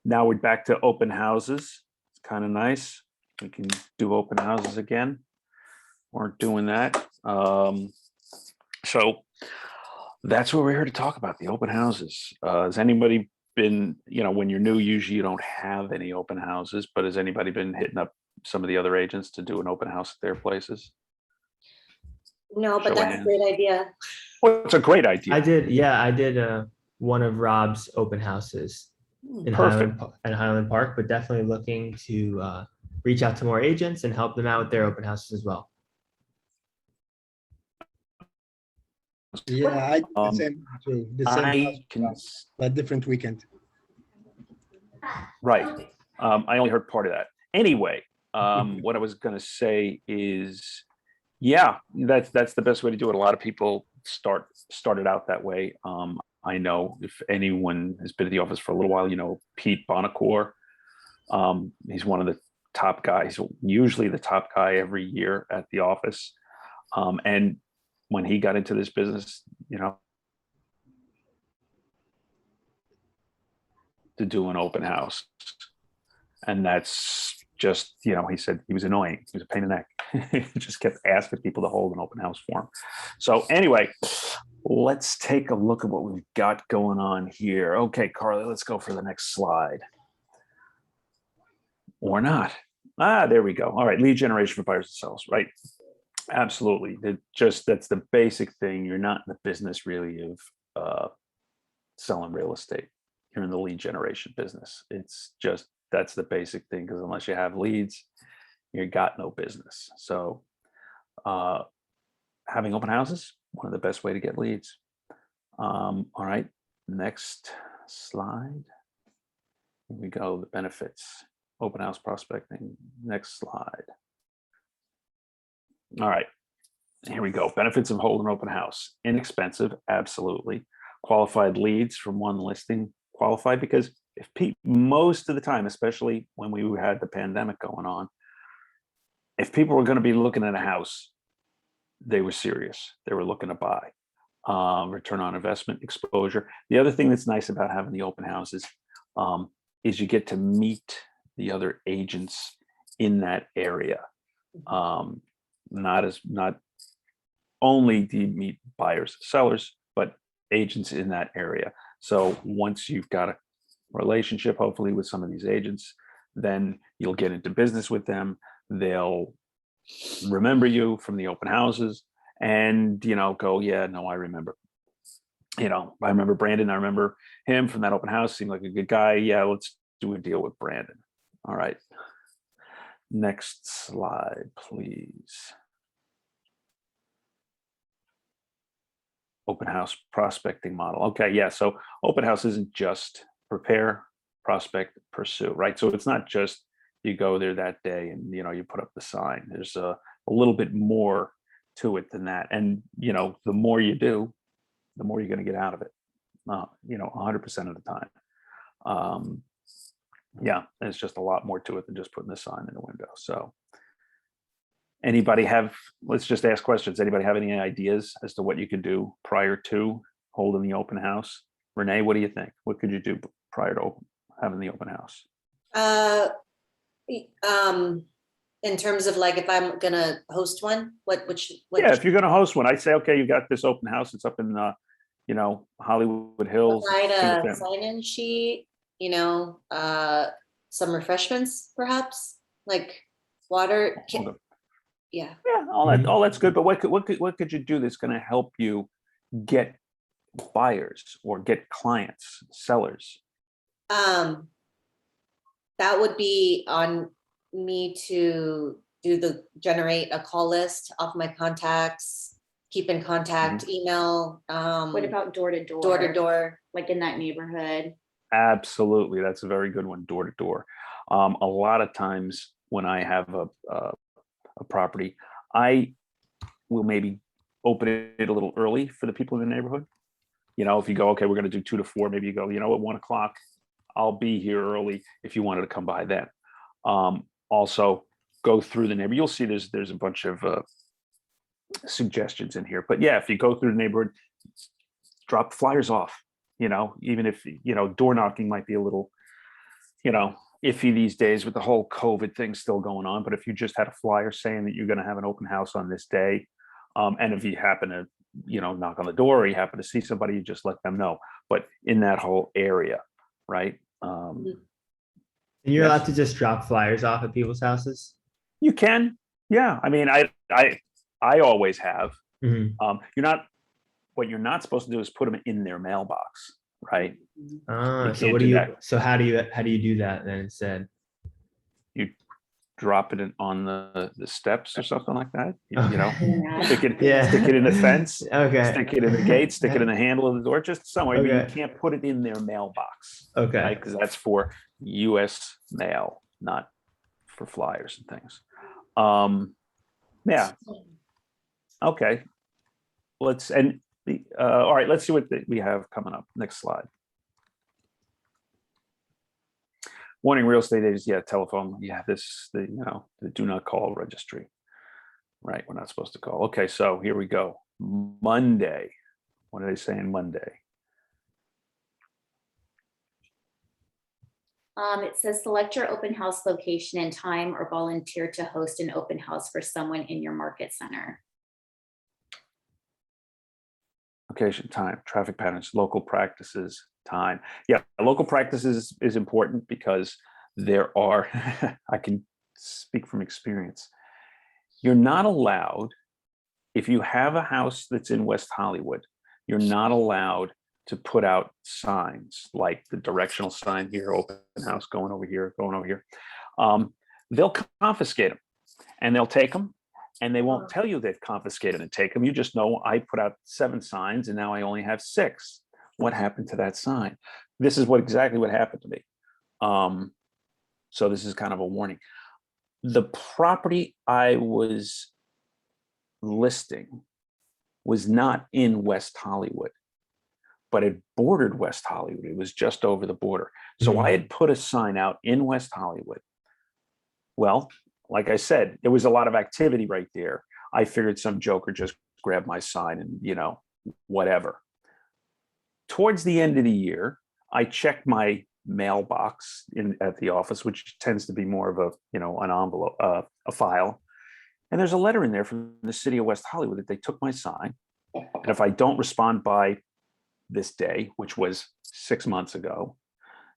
Now we're back to open houses. It's kind of nice. We can do open houses again. Weren't doing that. So that's what we're here to talk about, the open houses. Has anybody been, when you're new, usually you don't have any open houses, but has anybody been hitting up some of the other agents to do an open house at their places? No, but that's a great idea. Well, it's a great idea. I did one of Rob's open houses in Highland Park, but definitely looking to reach out to more agents and help them out with their open houses as well. Yeah, the same too. The same house, but different weekend. Right. I only heard part of that. Anyway, what I was going to say is, yeah, that's the best way to do it. A lot of people started out that way. I know if anyone has been at the office for a little while, Pete Bonacore. He's one of the top guys, usually the top guy every year at the office. And when he got into this business, to do an open house. And that's just, he said he was annoying. He was a pain in the neck. He just kept asking people to hold an open house for him. So anyway, let's take a look at what we've got going on here. Okay, Carly, let's go for the next slide. Or not. There we go. All right, lead generation for buyers and sellers, right? Absolutely. That's the basic thing. You're not in the business really of selling real estate. You're in the lead generation business. It's just, that's the basic thing, because unless you have leads, you got no business. So having open houses, one of the best way to get leads. All right, next slide. Here we go, the benefits, open house prospecting. Next slide. All right, here we go. Benefits of holding an open house. Inexpensive, absolutely. Qualified leads from one listing. Qualified because most of the time, especially when we had the pandemic going on, if people were going to be looking at a house, they were serious. They were looking to buy. Return on investment, exposure. The other thing that's nice about having the open houses is you get to meet the other agents in that area. Not only do you meet buyers, sellers, but agents in that area. So once you've got a relationship, hopefully, with some of these agents, then you'll get into business with them. They'll remember you from the open houses and, go, yeah, no, I remember. I remember Brandon. I remember him from that open house. Seemed like a good guy. Yeah, let's do a deal with Brandon. All right. Next slide, please. Open house prospecting model. Okay, yeah, so open house isn't just prepare, prospect, pursue, right? So it's not just you go there that day and, you put up the sign. There's a little bit more to it than that. And, the more you do, the more you're going to get out of it, 100% of the time. Yeah, there's just a lot more to it than just putting the sign in the window. So let's just ask questions. Anybody have any ideas as to what you could do prior to holding the open house? Renee, what do you think? What could you do prior to having the open house? In terms of like, if I'm gonna host one, if you're gonna host one, I'd say, okay, you got this open house. It's up in Hollywood Hills. Provide a sign-in sheet, some refreshments, perhaps, like water. Yeah, all that's good. But what could you do that's going to help you get buyers or get clients, sellers? That would be on me to generate a call list off my contacts, keep in contact, email. What about door to door? Door to door, like in that neighborhood. Absolutely, that's a very good one. Door to door. A lot of times when I have a property, I will maybe open it a little early for the people in the neighborhood. If you go, okay, we're going to do 2 to 4, maybe you go, at 1 o'clock, I'll be here early if you wanted to come by then. Also go through the neighborhood. You'll see there's a bunch of suggestions in here, but yeah, if you go through the neighborhood, drop flyers off, even if, door knocking might be a little iffy these days with the whole COVID thing still going on. But if you just had a flyer saying that you're going to have an open house on this day, and if you happen to, knock on the door or you happen to see somebody, you just let them know. But in that whole area, right? And you're Yes. allowed to just drop flyers off at people's houses? You can, yeah. I mean, I always have. Mhm. What you're not supposed to do is put them in their mailbox, right? So can't what do do you, that. so how do you do that then instead? You drop it on the steps or something like that. Okay. Stick it, Yeah. stick it in the fence, Okay. stick it in the gate, stick it in the handle of the door, just somewhere. But you Okay. can't put it in their mailbox, Okay. right? Because that's for U.S. mail, not for flyers and things. Yeah. Okay. All right, let's see what we have coming up. Next slide. Warning real estate agents, telephone, the do not call registry. Right, we're not supposed to call. Okay, so here we go. Monday. What are they saying Monday? It says select your open house location and time or volunteer to host an open house for someone in your market center. Location, time, traffic patterns, local practices, time. Yeah, local practices is important because there are, I can speak from experience. You're not allowed, if you have a house that's in West Hollywood, you're not allowed to put out signs like the directional sign here, open house, going over here, going over here. They'll confiscate them and they'll take them. And they won't tell you they've confiscated and take them. You just know I put out 7 signs and now I only have 6. What happened to that sign? This is exactly what happened to me. So this is kind of a warning. The property I was listing was not in West Hollywood, but it bordered West Hollywood. It was just over the border. So I had put a sign out in West Hollywood. Well, like I said, there was a lot of activity right there. I figured some joker just grabbed my sign and, whatever. Towards the end of the year, I checked my mailbox at the office, which tends to be more of an envelope, a file. And there's a letter in there from the city of West Hollywood that they took my sign. And if I don't respond by this day, which was 6 months ago,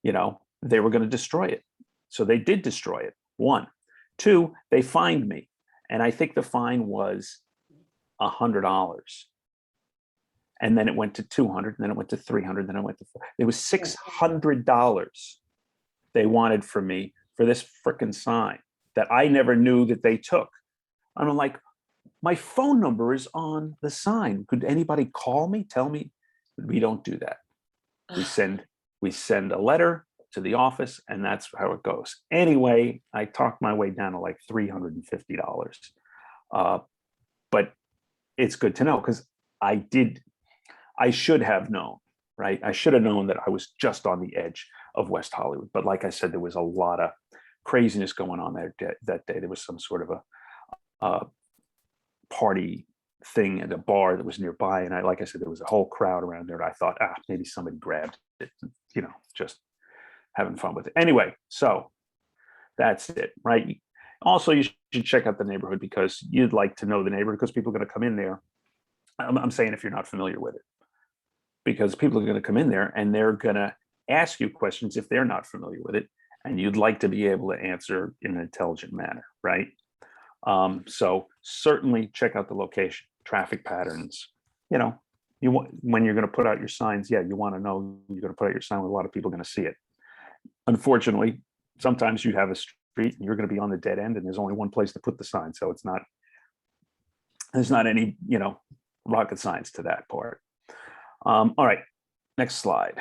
they were going to destroy it. So they did destroy it. 1. 2, they fined me. And I think the fine was $100. And then it went to $200, and then it went to $300, then it went to $400. It was $600 they wanted from me for this frickin' sign that I never knew that they took. And I'm like, my phone number is on the sign. Could anybody call me? Tell me? We don't do that. We send a letter to the office, and that's how it goes. Anyway, I talked my way down to like $350. But it's good to know because I should have known, right? I should have known that I was just on the edge of West Hollywood. But like I said, there was a lot of craziness going on that day. There was some sort of a party thing at a bar that was nearby. And like I said, there was a whole crowd around there. And I thought, maybe somebody grabbed it, just having fun with it. Anyway, so that's it, right? Also, you should check out the neighborhood because you'd like to know the neighborhood because people are going to come in there. I'm saying if you're not familiar with it, because people are going to come in there and they're going to ask you questions if they're not familiar with it. And you'd like to be able to answer in an intelligent manner, right? So certainly check out the location, traffic patterns. When you're going to put out your signs, you want to know you're going to put out your sign with a lot of people going to see it. Unfortunately, sometimes you have a street and you're going to be on the dead end and there's only one place to put the sign. So there's not any, rocket science to that part. All right, next slide.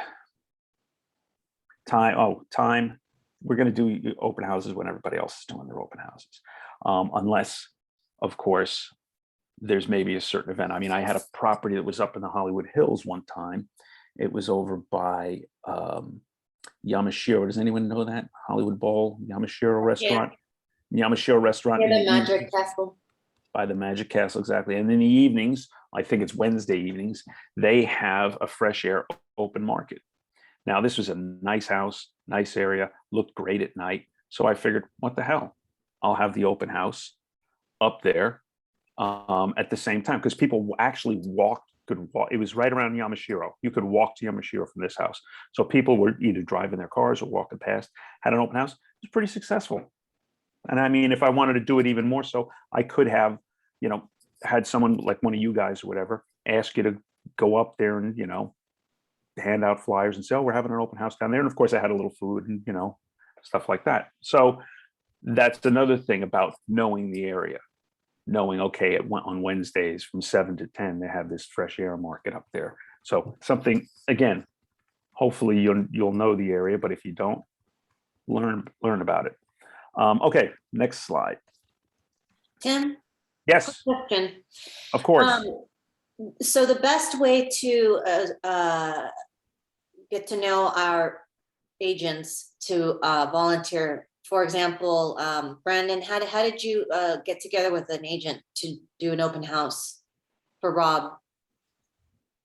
Time. We're going to do open houses when everybody else is doing their open houses. Unless, of course, there's maybe a certain event. I mean, I had a property that was up in the Hollywood Hills one time. It was over by Yamashiro. Does anyone know that? Hollywood Bowl, Yamashiro restaurant? Yamashiro restaurant. Near the Magic Castle. By the Magic Castle, exactly. And in the evenings, I think it's Wednesday evenings, they have a fresh air open market. Now, this was a nice house, nice area, looked great at night. So I figured, what the hell? I'll have the open house up there at the same time, because people actually could walk. It was right around Yamashiro. You could walk to Yamashiro from this house. So people were either driving their cars or walking past, had an open house. It was pretty successful. And I mean, if I wanted to do it even more so, I could have, had someone like one of you guys or whatever ask you to go up there and, hand out flyers and say, oh, we're having an open house down there. And of course I had a little food and, stuff like that. So that's another thing about knowing the area, knowing, okay, on Wednesdays from 7 to 10, they have this fresh air market up there. So something, again, hopefully you'll know the area, but if you don't, learn about it. Okay, next slide. Tim, Yes, question. of course. So the best way to get to know our agents to volunteer, for example, Brandon, how did you get together with an agent to do an open house for Rob?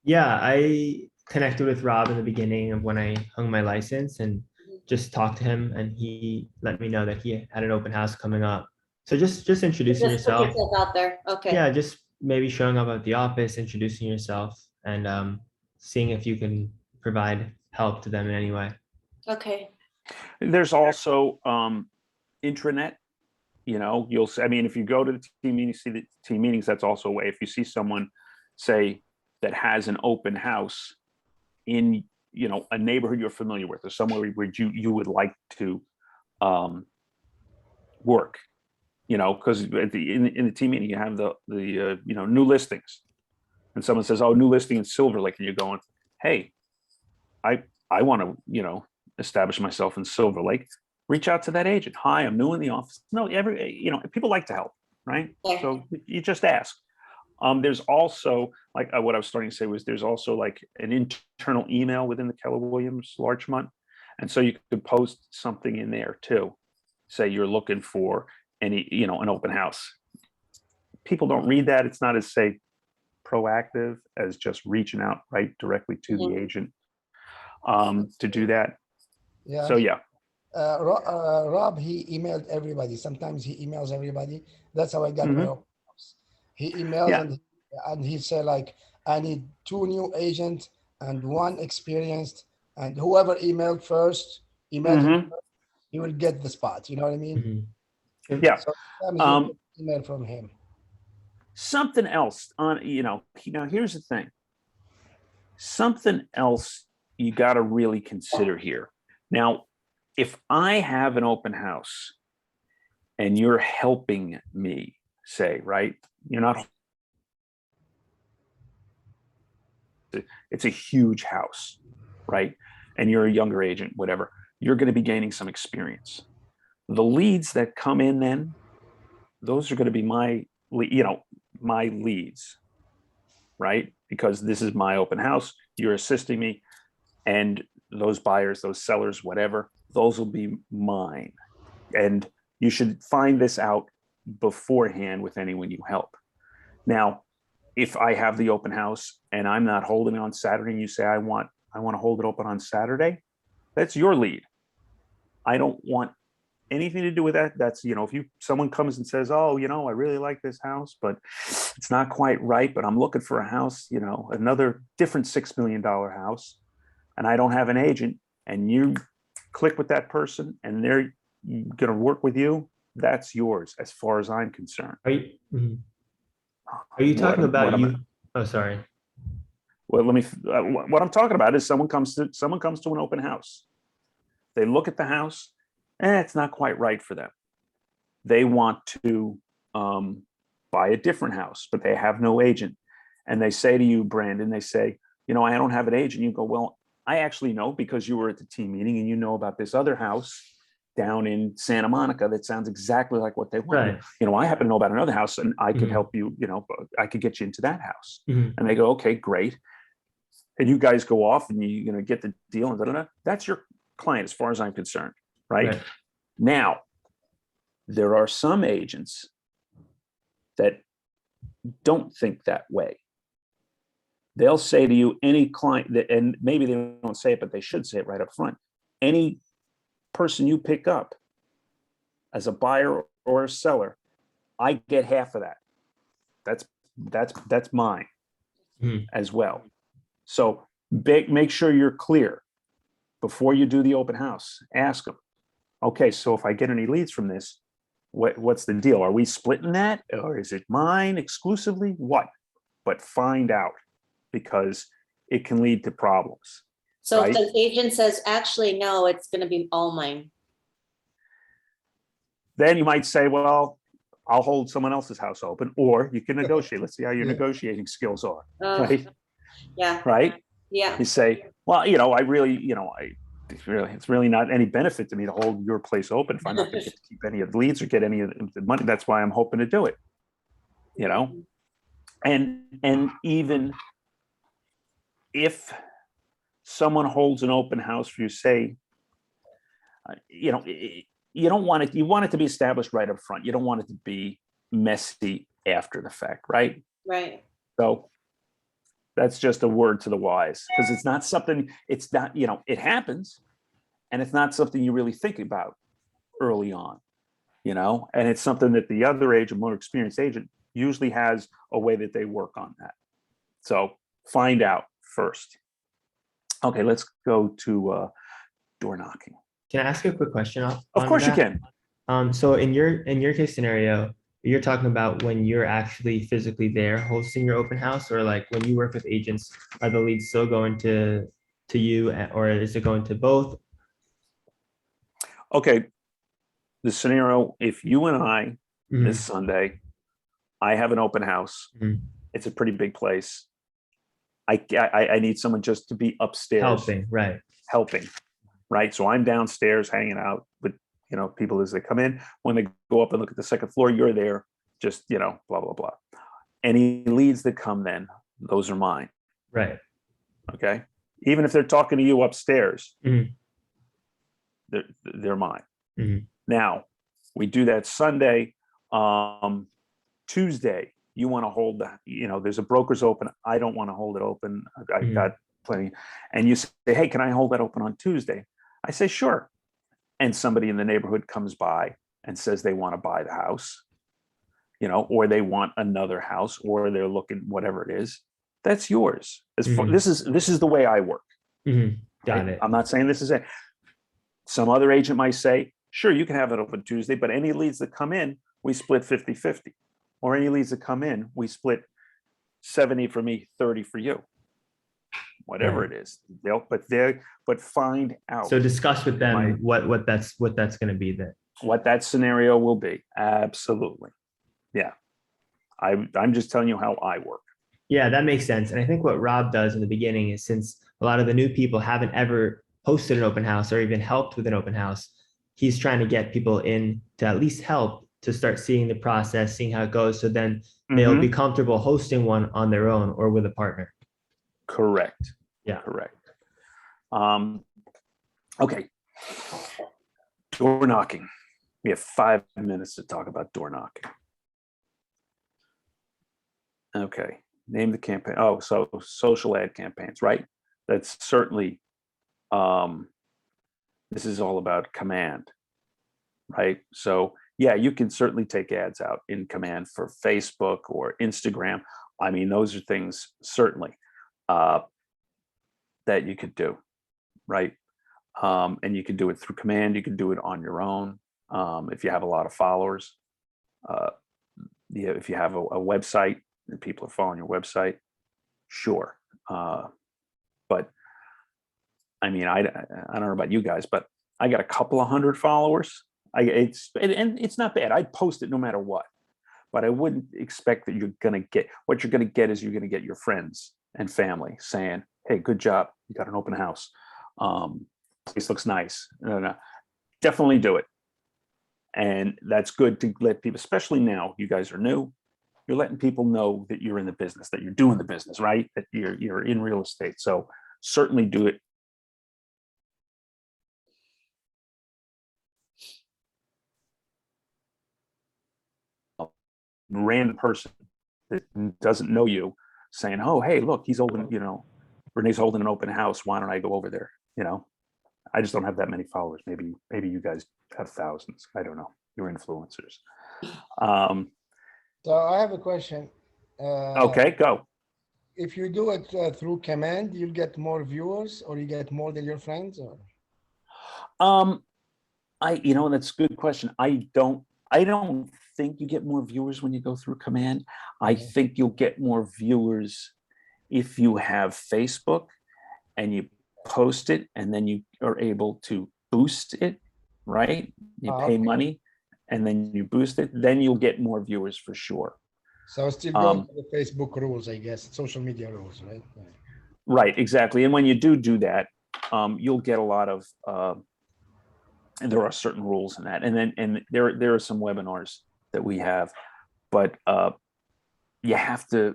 Yeah, I connected with Rob in the beginning of when I hung my license and just talked to him, and he let me know that he had an open house coming up. So just introducing Just put yourself. yourself out there. Okay. Yeah, just maybe showing up at the office, introducing yourself, and seeing if you can provide help to them in any way. Okay. There's also intranet. You'll see, I mean, if you go to the team meetings, see the team meetings, that's also a way. If you see someone, say, that has an open house in, a neighborhood you're familiar with, or somewhere where you would like to work, because in the team meeting, you have the new listings, and someone says, oh, new listing in Silver Lake, and you're going, hey, I want to, establish myself in Silver Lake. Reach out to that agent. Hi, I'm new in the office. No, people like to help, right? Yeah. So you just ask. There's also, like what I was starting to say was, there's also like an internal email within the Keller Williams Larchmont. And so you could post something in there too. Say you're looking for an open house. People don't read that. It's not as, say, proactive as just reaching out right directly to the agent to do that. Yeah. So yeah. Rob, he emailed everybody. Sometimes he emails everybody. That's how I got my open house. He emailed and he said, like, I need 2 new agents and 1 experienced, and whoever emailed first, him first, he will get the spot. You know what I mean? Yeah. So email from him. Something else on, here's the thing. Something else you got to really consider here. Now, if I have an open house and you're helping me, say, right, you're not, it's a huge house, right? And you're a younger agent, whatever, you're going to be gaining some experience. The leads that come in then, those are going to be my leads, right? Because this is my open house, you're assisting me, and those buyers, those sellers, whatever, those will be mine. And you should find this out beforehand with anyone you help. Now, if I have the open house and I'm not holding it on Saturday, and you say, I want to hold it open on Saturday, that's your lead. I don't want anything to do with that. That's, if someone comes and says, oh, I really like this house, but it's not quite right, but I'm looking for a house, another different $6 million house, and I don't have an agent, and you click with that person and they're going to work with you, that's yours as far as I'm concerned. Are you talking about you? Oh, sorry. Well, what I'm talking about is someone comes to an open house. They look at the house, it's not quite right for them. They want to buy a different house, but they have no agent. And they say to you, Brandon, they say, I don't have an agent. You go, well, I actually know, because you were at the team meeting and you know about this other house down in Santa Monica that sounds exactly like what they want. Right. I happen to know about another house, and I could help you, I could get you into that house. And they go, okay, great. And you guys go off and you get the deal, and that's your client as far as I'm concerned. Right. Now, there are some agents that don't think that way. they'll say to you, any client that, and maybe they don't say it, but they should say it right up front. Any person you pick up as a buyer or a seller, I get half of that. That's mine as well. So make sure you're clear before you do the open house. Ask them, okay, so if I get any leads from this, what's the deal? Are we splitting that, or is it mine exclusively? What? But find out, because it can lead to problems. So Right? if the agent says, actually, no, it's gonna be all mine. Then you might say, well, I'll hold someone else's house open, or you can negotiate. Let's see how your negotiating skills are. Right? Yeah, Right? yeah, You say, well, I really, it's really not any benefit to me to hold your place open if I'm not going to get to keep any of the leads or get any of the money. That's why I'm hoping to do it. And even if someone holds an open house for you, say, you don't want it, you want it to be established right up front. You don't want it to be messy after the fact, right? right. So that's just a word to the wise, because it's not something, it's not, it happens, and it's not something you really think about early on, and it's something that the other agent, more experienced agent, usually has a way that they work on that. So find out first. Okay, let's go to door knocking. Can I ask you a quick question? Of course you can. So in your case scenario, you're talking about when you're actually physically there hosting your open house, or like when you work with agents, are the leads still going to you, or is it going to both? Okay, the scenario, if you and I, this Sunday, I have an open house. It's a pretty big place. I need someone just to be upstairs Helping, right? So I'm downstairs hanging out with people as they come in. When they go up and look at the second floor, you're there, just blah blah blah. Any leads that come, then those are mine. Right. Okay, even if they're talking to you upstairs, they're mine. Now we do that Sunday. Tuesday, you want to hold there's a broker's open. I don't want to hold it open. I've got plenty. And you say, hey, can I hold that open on Tuesday? I say, sure. And somebody in the neighborhood comes by and says they want to buy the house, or they want another house, or they're looking, whatever it is, that's yours. This is the way I work. Got it. I'm not saying this is it. Some other agent might say, sure, you can have it open Tuesday, but any leads that come in, we split 50-50. Or any leads that come in, we split 70 for me, 30 for you. Whatever it is, but find out. So discuss with them what that's going to be then. What that scenario will be. Absolutely. Yeah. I'm just telling you how I work. Yeah, that makes sense. And I think what Rob does in the beginning is, since a lot of the new people haven't ever hosted an open house or even helped with an open house, he's trying to get people in to at least help, to start seeing the process, seeing how it goes. So then they'll be comfortable hosting one on their own or with a partner. Correct. Yeah. Correct. Okay. Door knocking. We have 5 minutes to talk about door knocking. Okay. Name the campaign. Oh, so social ad campaigns, right? That's certainly, this is all about command, right? So yeah, you can certainly take ads out in command for Facebook or Instagram. I mean, those are things certainly that you could do, right? And you can do it through command. You can do it on your own. If you have a lot of followers, if you have a website and people are following your website, sure. But I mean, I don't know about you guys, but I got a couple of hundred followers. And it's not bad. I'd post it no matter what, but I wouldn't expect that you're going to get, what you're going to get is you're going to get your friends and family saying, hey, good job. You got an open house. Place looks nice. No. Definitely do it. And that's good to let people, especially now, you guys are new. You're letting people know that you're in the business, that you're doing the business, right? That you're in real estate. So certainly do it. Random person that doesn't know you saying, oh, hey, look, he's open, Renee's holding an open house. Why don't I go over there? I just don't have that many followers. Maybe you guys have thousands. I don't know. You're influencers. So I have a question. Okay, go. If you do it through command, you'll get more viewers, or you get more than your friends, or? That's a good question. I don't think you get more viewers when you go through command. I think you'll get more viewers if you have Facebook and you post it, and then you are able to boost it, right? You pay money and then you boost it, then you'll get more viewers for sure. So still going to the Facebook rules, I guess, social media rules, right? Right, exactly. And when you do that, you'll get a lot of, and there are certain rules in that. And there are some webinars that we have, but you have to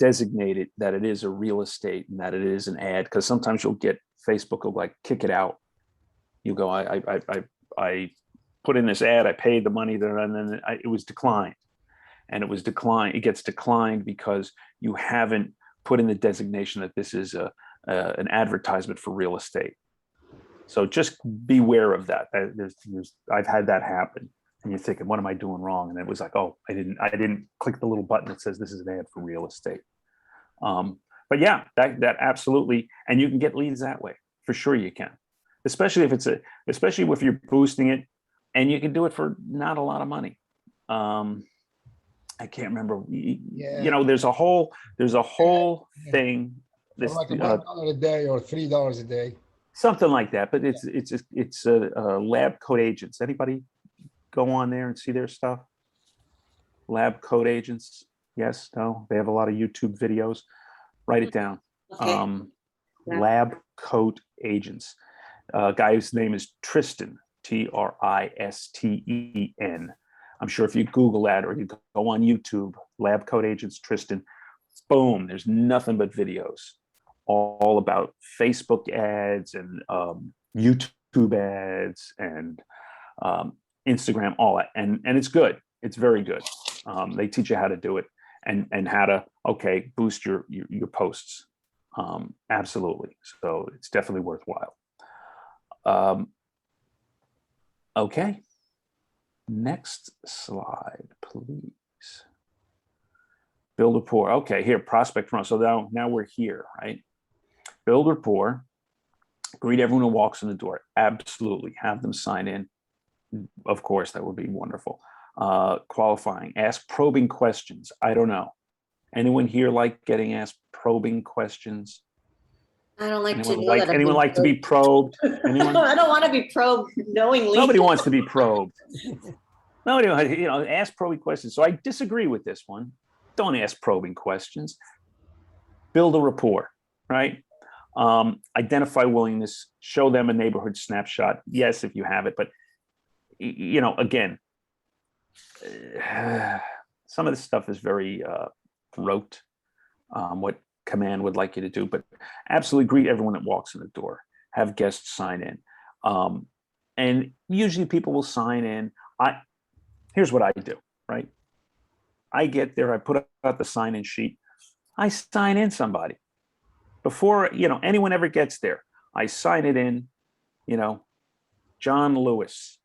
designate it that it is a real estate and that it is an ad, because sometimes you'll get Facebook will like kick it out. You go, I put in this ad, I paid the money there, and then it was declined, and it was declined. It gets declined because you haven't put in the designation that this is an advertisement for real estate. So just beware of that. I've had that happen, and you're thinking, what am I doing wrong? And it was like, oh, I didn't click the little button that says this is an ad for real estate. But yeah, that absolutely, and you can get leads that way for sure. You can, especially if you're boosting it, and you can do it for not a lot of money. I can't remember. There's a whole thing. This like $1 a day or $3 a day. Something like that, but it's Lab Coat Agents. Anybody go on there and see their stuff? Lab Coat Agents. Yes, no, they have a lot of YouTube videos. Write it down. Okay. Lab Coat Agents. Guy's name is Tristan, Tristen. I'm sure if you Google that, or you go on YouTube, Lab Coat Agents Tristan, boom, there's nothing but videos all about Facebook ads and YouTube ads and Instagram, all that. And it's good. It's very good. They teach you how to do it and how to, boost your posts. Absolutely. So it's definitely worthwhile. Okay. Next slide, please. Build rapport. Okay, here, prospect front. So now we're here, right? Build rapport. Greet everyone who walks in the door. Absolutely. Have them sign in. Of course, that would be wonderful. Qualifying. Ask probing questions. I don't know. Anyone here like getting asked probing questions? I don't like Anyone like to be probed? Anyone? I don't want to be probed knowingly. Nobody wants to be probed. Nobody, ask probing questions. So I disagree with this one. Don't ask probing questions. Build a rapport, right? Identify willingness. Show them a neighborhood snapshot. Yes, if you have it, but again, some of this stuff is very rote. What command would like you to do, but absolutely greet everyone that walks in the door. Have guests sign in, and usually people will sign in. Here's what I do, right? I get there, I put out the sign-in sheet, I sign in somebody. Before, anyone ever gets there, I sign it in, John Lewis,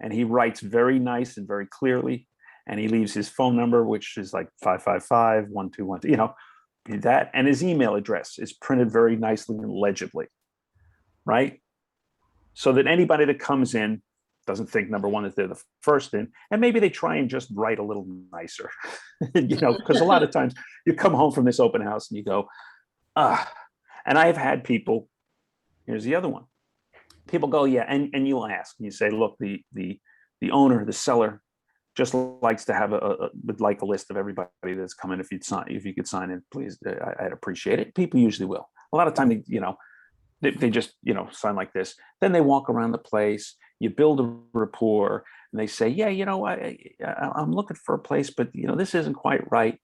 and he writes very nice and very clearly, and he leaves his phone number, which is like 555-1212, that, and his email address is printed very nicely and legibly, right? So that anybody that comes in doesn't think, number one, that they're the first in, and maybe they try and just write a little nicer, because a lot of times you come home from this open house and you go, and I've had people, here's the other one. People go, yeah, and you'll ask, and you say, look, the owner, the seller, just likes to have would like a list of everybody that's coming. If you could sign in, please, I'd appreciate it. People usually will. A lot of time, they just sign like this. Then they walk around the place. You build a rapport, and they say, yeah, I'm looking for a place, but this isn't quite right.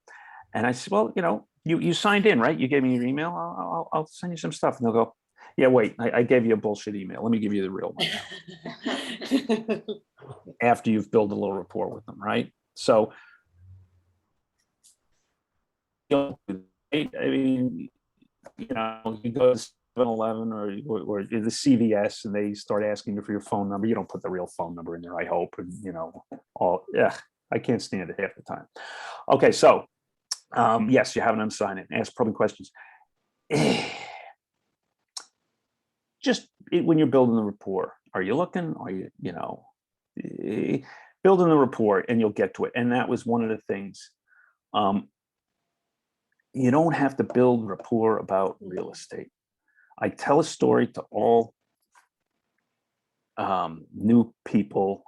And I said, well, you signed in, right? You gave me your email. I'll send you some stuff. And they'll go, yeah, wait, I gave you a bullshit email. Let me give you the real one now. After you've built a little rapport with them, right? So I mean, you know, you go to 7-Eleven or the CVS and they start asking you for your phone number. You don't put the real phone number in there, I hope. And, you know, I can't stand it half the time. Okay, so yes, you have an unsigned it. Ask probing questions. Just when you're building the rapport, are you looking? Are you, you know, building the rapport, and you'll get to it. And that was one of the things. You don't have to build rapport about real estate. I tell a story to all new people,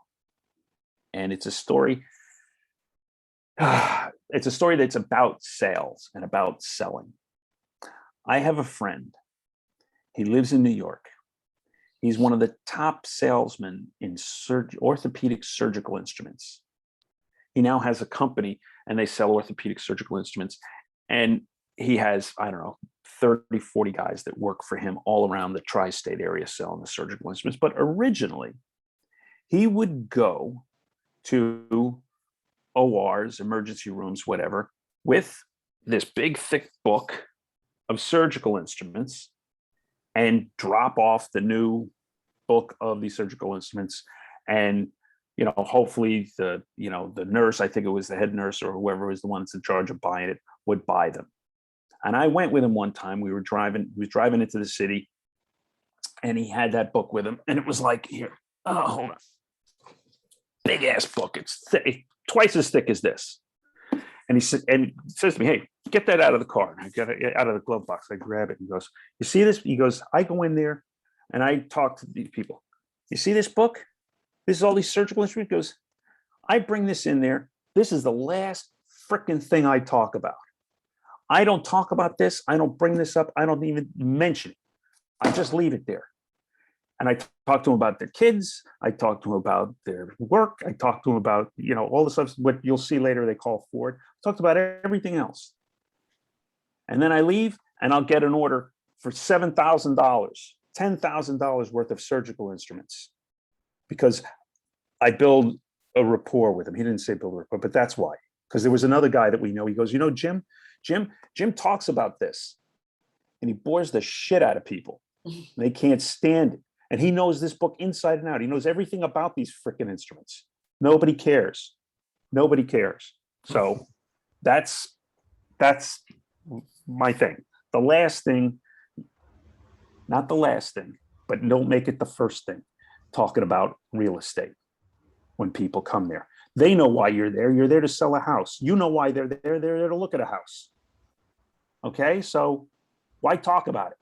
and it's a story. It's a story that's about sales and about selling. I have a friend. He lives in New York. He's one of the top salesmen in orthopedic surgical instruments. He now has a company and they sell orthopedic surgical instruments. And he has, I don't know, 30, 40 guys that work for him all around the tri-state area selling the surgical instruments. But originally, he would go to ORs, emergency rooms, whatever, with this big, thick book of surgical instruments and drop off the new book of these surgical instruments. And, you know, hopefully the nurse, I think it was the head nurse or whoever was the one that's in charge of buying it, would buy them. And I went with him one time. He was driving into the city and he had that book with him. And it was like, here, oh, hold on. Big ass book. It's thick, twice as thick as this. And he says to me, hey, get that out of the car. And I got it out of the glove box. I grab it. He goes, you see this? He goes, I go in there and I talk to these people. You see this book? This is all these surgical instruments. He goes, I bring this in there. This is the last freaking thing I talk about. I don't talk about this. I don't bring this up. I don't even mention it. I just leave it there. And I talk to them about their kids. I talk to them about their work. I talk to them about, you know, all the stuff, what you'll see later they call Ford. I talked about everything else. And then I leave and I'll get an order for $7,000, $10,000 worth of surgical instruments because I build a rapport with him. He didn't say build a rapport, but that's why. Because there was another guy that we know. He goes, you know, Jim talks about this and he bores the shit out of people. They can't stand it. And he knows this book inside and out. He knows everything about these freaking instruments. Nobody cares. Nobody cares. So that's my thing. The last thing, not the last thing, but don't make it the first thing, talking about real estate when people come there. They know why you're there. You're there to sell a house. You know why they're there. They're there to look at a house. Okay, so why talk about it?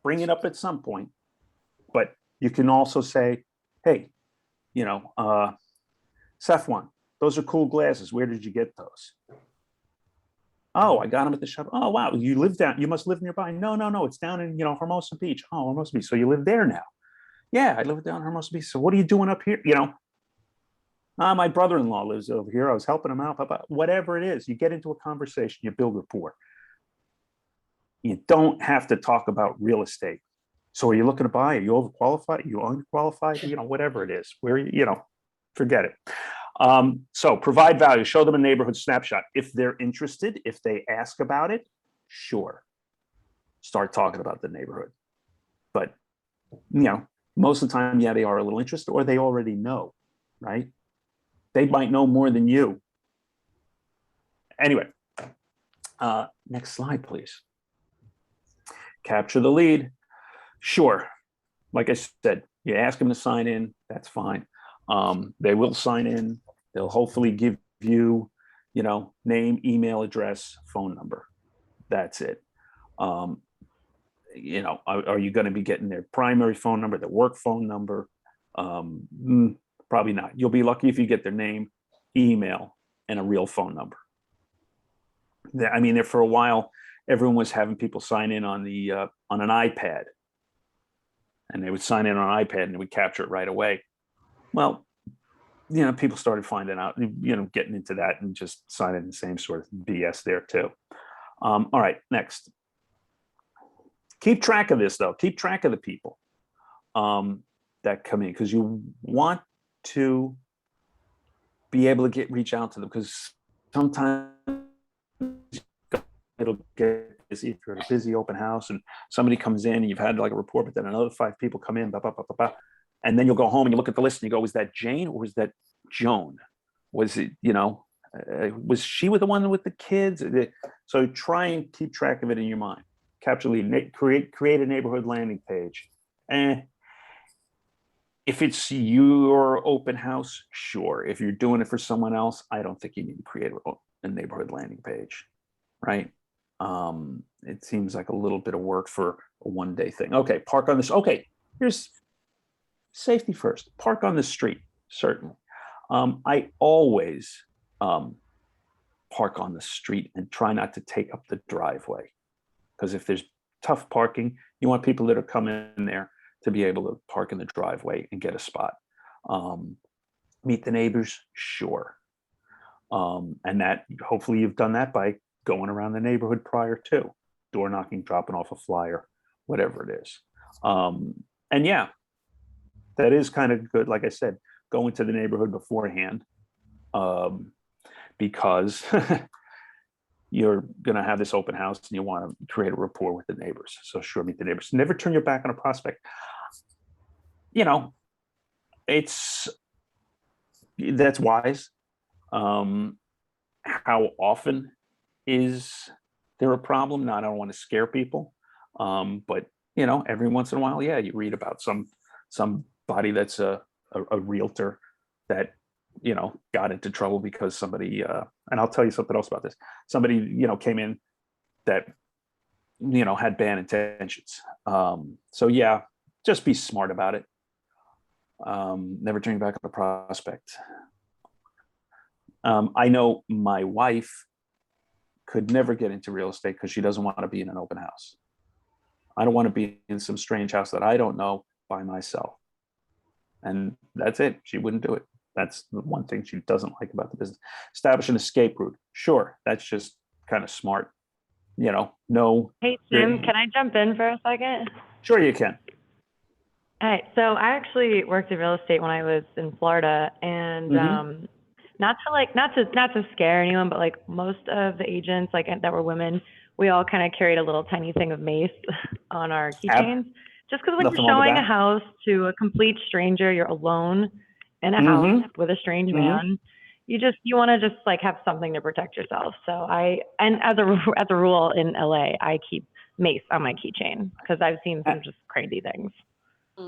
Bring it up at some point. But you can also say, hey, you know, Safwan, those are cool glasses. Where did you get those? Oh, I got them at the shop. Oh, wow. You must live nearby. No. It's down in, you know, Hermosa Beach. Oh, Hermosa Beach. So you live there now? Yeah, I live down in Hermosa Beach. So what are you doing up here? You know, my brother-in-law lives over here. I was helping him out. Whatever it is, you get into a conversation, you build rapport. You don't have to talk about real estate. So are you looking to buy? Are you overqualified? Are you unqualified? You know, whatever it is, where, you know, forget it. So provide value, show them a neighborhood snapshot. If they're interested, if they ask about it, sure. Start talking about the neighborhood. But, you know, most of the time, yeah, they are a little interested or they already know, right? They might know more than you. Anyway, next slide, please. Capture the lead. Sure. Like I said, you ask them to sign in, that's fine. They will sign in. They'll hopefully give you, you know, name, email address, phone number. That's it. You know, are you going to be getting their primary phone number, their work phone number? Probably not. You'll be lucky if you get their name, email, and a real phone number. I mean, there for a while, everyone was having people sign in on an iPad. And they would sign in on an iPad and they would capture it right away. Well, you know, people started finding out, you know, getting into that and just signing the same sort of BS there too. All right, next. Keep track of this though. Keep track of the people that come in because you want to be able to reach out to them because sometimes it'll get busy if you're at a busy open house and somebody comes in and you've had like a report, but then another 5 people come in, and then you'll go home and you look at the list and you go, was that Jane or was that Joan? Was it, was she with the one with the kids? So try and keep track of it in your mind. Capture lead, create a neighborhood landing page. If it's your open house, sure. If you're doing it for someone else, I don't think you need to create a neighborhood landing page, right? It seems like a little bit of work for a one-day thing. Okay, park on this. Okay, here's safety first. Park on the street, certainly. I always park on the street and try not to take up the driveway, because if there's tough parking, you want people that are coming in there to be able to park in the driveway and get a spot. Meet the neighbors, sure. And that hopefully you've done that by going around the neighborhood prior to, door knocking, dropping off a flyer, whatever it is. And yeah, that is kind of good. Like I said, go into the neighborhood beforehand, because you're going to have this open house and you want to create a rapport with the neighbors. So sure, meet the neighbors. Never turn your back on a prospect. That's wise. How often is there a problem? Now, I don't want to scare people, but every once in a while, yeah, you read about somebody that's a realtor that got into trouble because somebody, and I'll tell you something else about this. Somebody, came in that, had bad intentions. So yeah, just be smart about it. Never turn back on a prospect. I know my wife could never get into real estate because she doesn't want to be in an open house. I don't want to be in some strange house that I don't know by myself. And that's it. She wouldn't do it. That's the one thing she doesn't like about the business. Establish an escape route. Sure, that's just kind of smart. No. Hey, Tim, can I jump in for a second? Sure, you can. All right. So I actually worked in real estate when I was in Florida, and not to scare anyone, but like most of the agents that were women, we all kind of carried a little tiny thing of mace on our keychains. Just because when you're showing a house to a complete stranger, you're alone in a house with a strange man. You want to just like have something to protect yourself. So as a rule in LA, I keep mace on my keychain because I've seen some just crazy things.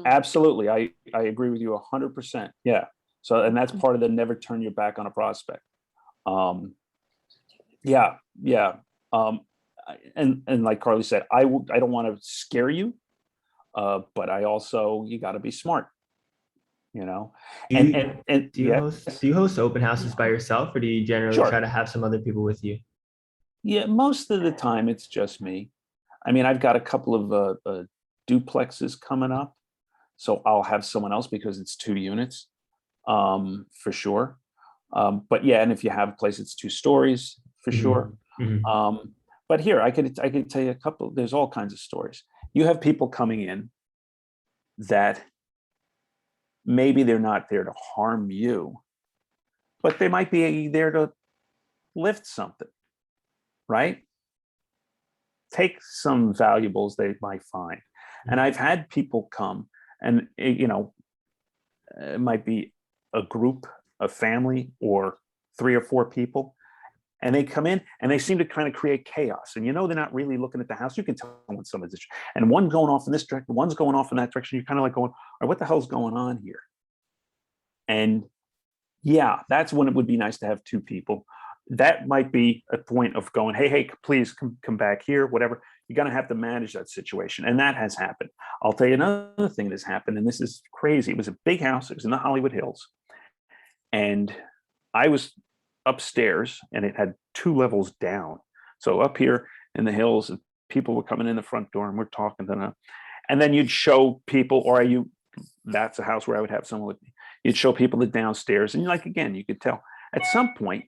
Absolutely. I agree with you 100%. Yeah. So, and that's part of the never turn your back on a prospect. Yeah. And like Carly said, I don't want to scare you, but you got to be smart, Do you host open houses by yourself, or do you generally try to have some other people with you? Yeah, most of the time it's just me. I mean, I've got a couple of duplexes coming up, so I'll have someone else because it's 2 units, for sure. But yeah, and if you have a place, it's 2 stories for sure. But here, I could tell you a couple. There's all kinds of stories. You have people coming in that maybe they're not there to harm you, but they might be there to lift something, right? Take some valuables they might find. And I've had people come and, it might be a group, a family, or 3 or 4 people. And they come in and they seem to kind of create chaos. And they're not really looking at the house. You can tell when someone's, and one's going off in this direction, one's going off in that direction. You're kind of like going, all right, what the hell's going on here? And yeah, that's when it would be nice to have 2 people. That might be a point of going, hey, please come back here, whatever. You're going to have to manage that situation. And that has happened. I'll tell you another thing that's happened, and this is crazy. It was a big house. It was in the Hollywood Hills. And I was upstairs, and it had 2 levels down. So up here in the hills, people were coming in the front door, and we're talking to them. And then you'd show people, that's a house where I would have someone with me. You'd show people the downstairs, and again, you could tell. At some point,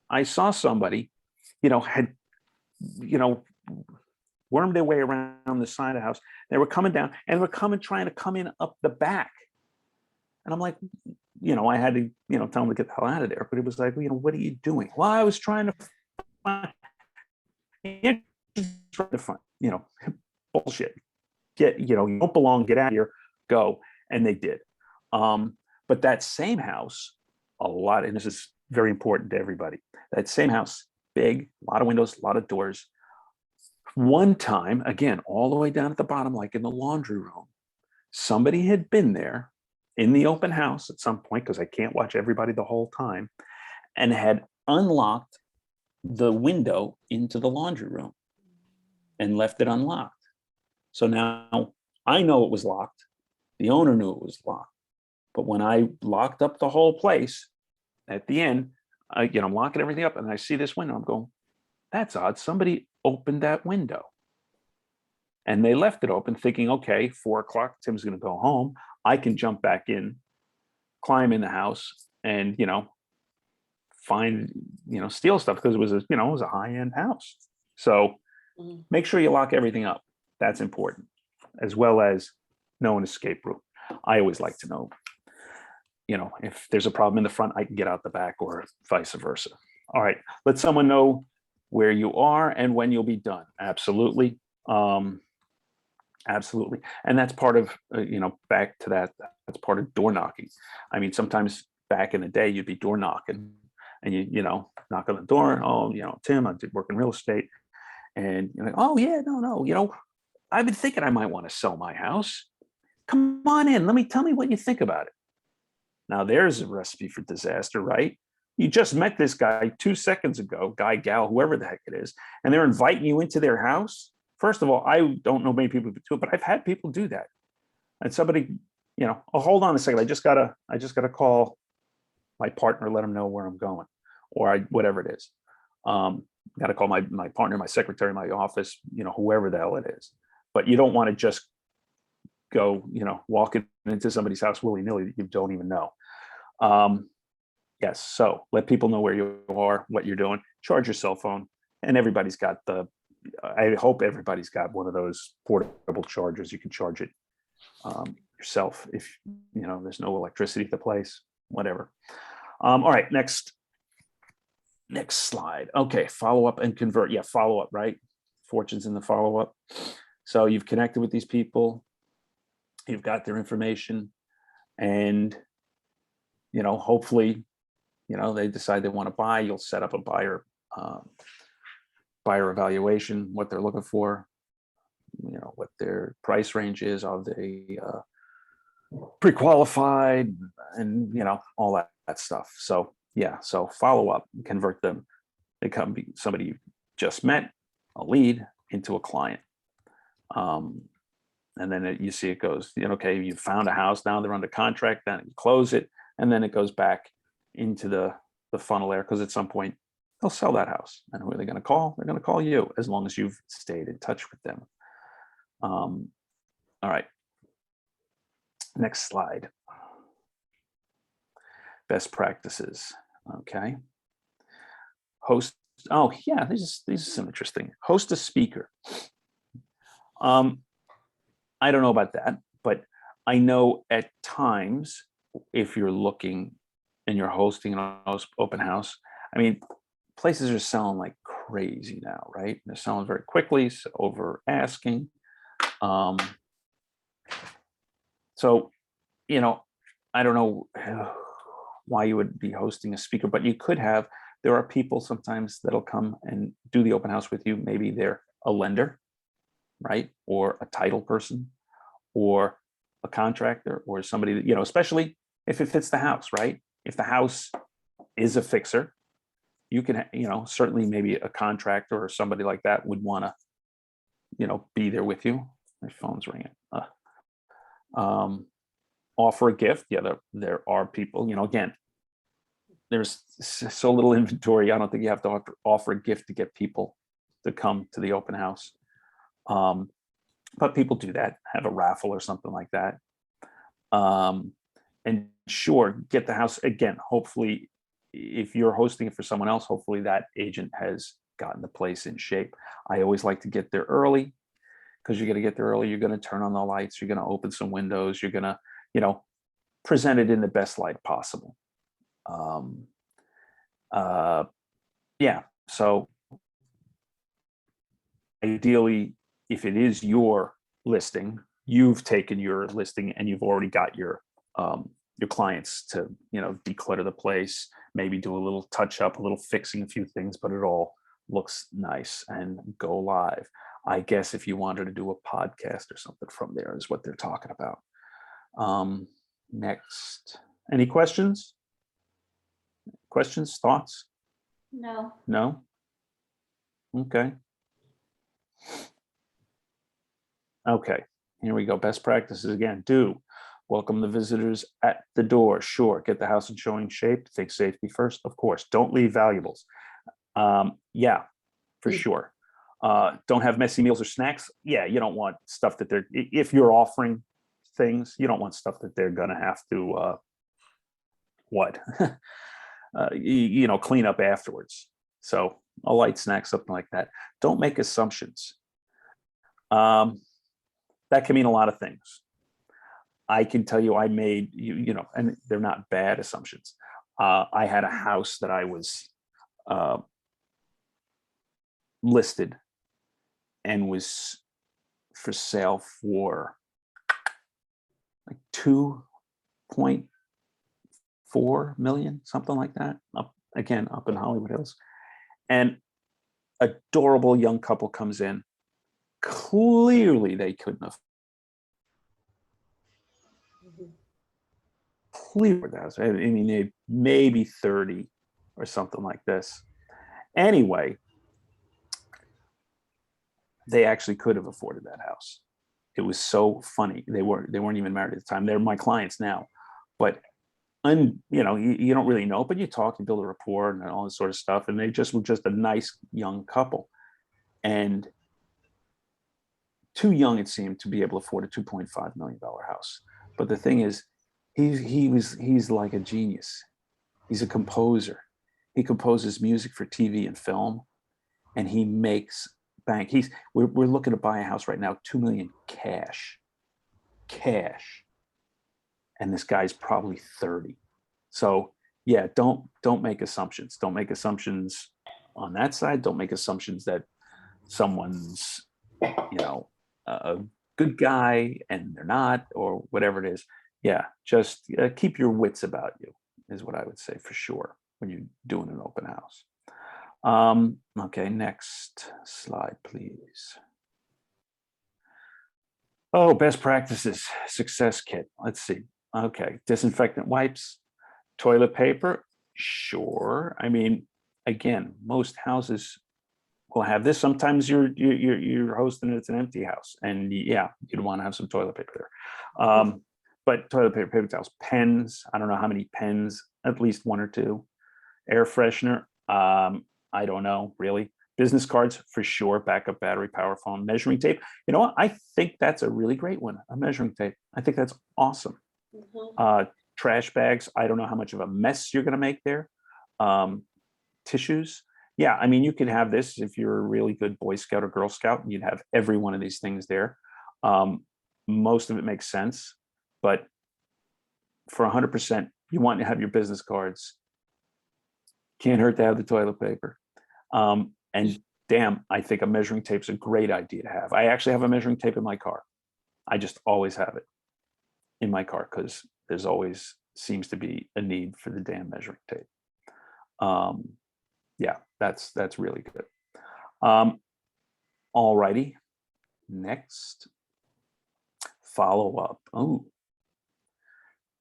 I saw somebody, had, wormed their way around the side of the house. They were coming down and were trying to come in up the back. And I'm like, I had to, tell them to get the hell out of there. But it was like, what are you doing? Well, I was trying to find, can't just right the front, bullshit. You don't belong, get out of here, go. And they did. But that same house, and this is very important to everybody, that same house, big, a lot of windows, a lot of doors. One time, again, all the way down at the bottom, like in the laundry room, somebody had been there in the open house at some point, because I can't watch everybody the whole time, and had unlocked the window into the laundry room and left it unlocked. So now I know it was locked. The owner knew it was locked. But when I locked up the whole place, at the end, I'm locking everything up, and I see this window. I'm going, that's odd. Somebody opened that window. And they left it open thinking, okay, 4 o'clock, Tim's going to go home. I can jump back in, climb in the house, and, find, steal stuff, because it was a high-end house. So make sure you lock everything up. That's important, as well as know an escape route. I always like to know, if there's a problem in the front, I can get out the back, or vice versa. All right, let someone know where you are and when you'll be done. Absolutely. Absolutely. And that's part of, back to that's part of door knocking. I mean, sometimes back in the day, you'd be door knocking, and you knock on the door. Oh, Tim, I did work in real estate. And you're like, oh yeah, no, I've been thinking I might want to sell my house. Come on in. Tell me what you think about it. Now there's a recipe for disaster, right? You just met this guy 2 seconds ago, guy, gal, whoever the heck it is, and they're inviting you into their house. First of all, I don't know many people who do it, but I've had people do that. And somebody, oh, hold on a second. I just gotta call my partner, let him know where I'm going, or whatever it is. Got to call my partner, my secretary, my office, whoever the hell it is. But you don't want to just go, walk into somebody's house willy-nilly that you don't even know. Yes, so let people know where you are, what you're doing. Charge your cell phone, and everybody's got I hope everybody's got one of those portable chargers. You can charge it yourself if there's no electricity at the place, whatever. All right, next slide. Okay, follow up and convert. Yeah, follow up, right? Fortune's in the follow up. So you've connected with these people, you've got their information, and hopefully they decide they want to buy. You'll set up a buyer evaluation, what they're looking for, what their price range is, are they pre-qualified, and all that stuff. So yeah, so follow up, convert them. They come be somebody you just met, a lead, into a client. And then you see it goes, okay, you found a house, now they're under contract, then you close it, and then it goes back into the funnel there, because at some point they'll sell that house. And who are they going to call? They're going to call you, as long as you've stayed in touch with them. All right. Next slide. Best practices. Okay. Host. Oh yeah, these are some interesting. Host a speaker. I don't know about that, but I know at times, if you're looking and you're hosting an open house, I mean, places are selling like crazy now, right? They're selling very quickly, so over asking. So, I don't know why you would be hosting a speaker, but you could have. There are people sometimes that'll come and do the open house with you. Maybe they're a lender, right? Or a title person, or a contractor, or somebody that, especially if it fits the house, right? If the house is a fixer, you can, certainly maybe a contractor or somebody like that would want to, be there with you. My phone's ringing. Offer a gift. Yeah, there are people, again, there's so little inventory. I don't think you have to offer a gift to get people to come to the open house. But people do that, have a raffle or something like that. And sure, get the house again. Hopefully, if you're hosting it for someone else, hopefully that agent has gotten the place in shape. I always like to get there early, because you're going to get there early. You're going to turn on the lights. You're going to open some windows. You're going to, present it in the best light possible. Yeah. So ideally, if it is your listing, you've taken your listing and you've already got your clients to, declutter the place, maybe do a little touch up, a little fixing a few things, but it all looks nice and go live. I guess if you wanted to do a podcast or something from there is what they're talking about. Next, any questions? Questions, thoughts? No. No? Okay. Okay, here we go. Best practices again. Do welcome the visitors at the door. Sure. Get the house in showing shape. Think safety first. Of course. Don't leave valuables. Yeah, for sure. Don't have messy meals or snacks. Yeah, you don't want stuff that if you're offering things, you don't want stuff that they're going to have to, clean up afterwards. So a light snack, something like that. Don't make assumptions. That can mean a lot of things. I can tell you I made, and they're not bad assumptions. I had a house that I was listed and was for sale for like 2.4 million, something like that. Up in Hollywood Hills. And adorable young couple comes in. Clearly they couldn't have. Clear that. I mean, they maybe 30 or something like this. Anyway, they actually could have afforded that house. It was so funny. They weren't even married at the time. They're my clients now, but you don't really know, but you talk, you build a rapport and all this sort of stuff. And they just were just a nice young couple, and too young, it seemed, to be able to afford a $2.5 million house. But the thing is, he's like a genius. He's a composer. He composes music for TV and film, and he makes bank. We're looking to buy a house right now, 2 million cash. And this guy's probably 30. So yeah, don't make assumptions. Don't make assumptions on that side. Don't make assumptions that someone's, a good guy and they're not, or whatever it is. Yeah, just keep your wits about you is what I would say for sure when you're doing an open house. Okay, next slide, please. Oh, best practices, success kit. Let's see. Okay, disinfectant wipes, toilet paper. Sure. I mean, again, most houses will have this. Sometimes you're hosting it's an empty house, and yeah, you'd want to have some toilet paper there. But toilet paper, paper towels, pens. I don't know how many pens. At least 1 or 2. Air freshener. I don't know, really. Business cards for sure. Backup battery, power phone, measuring tape. You know what? I think that's a really great one. A measuring tape. I think that's awesome. Trash bags. I don't know how much of a mess you're going to make there. Tissues. Yeah, I mean, you could have this if you're a really good Boy Scout or Girl Scout. You'd have every one of these things there. Most of it makes sense, but for 100%, you want to have your business cards. Can't hurt to have the toilet paper. And damn, I think a measuring tape's a great idea to have. I actually have a measuring tape in my car. I just always have it in my car because there's always seems to be a need for the damn measuring tape. Yeah, that's really good. All righty. Next, follow up. Oh,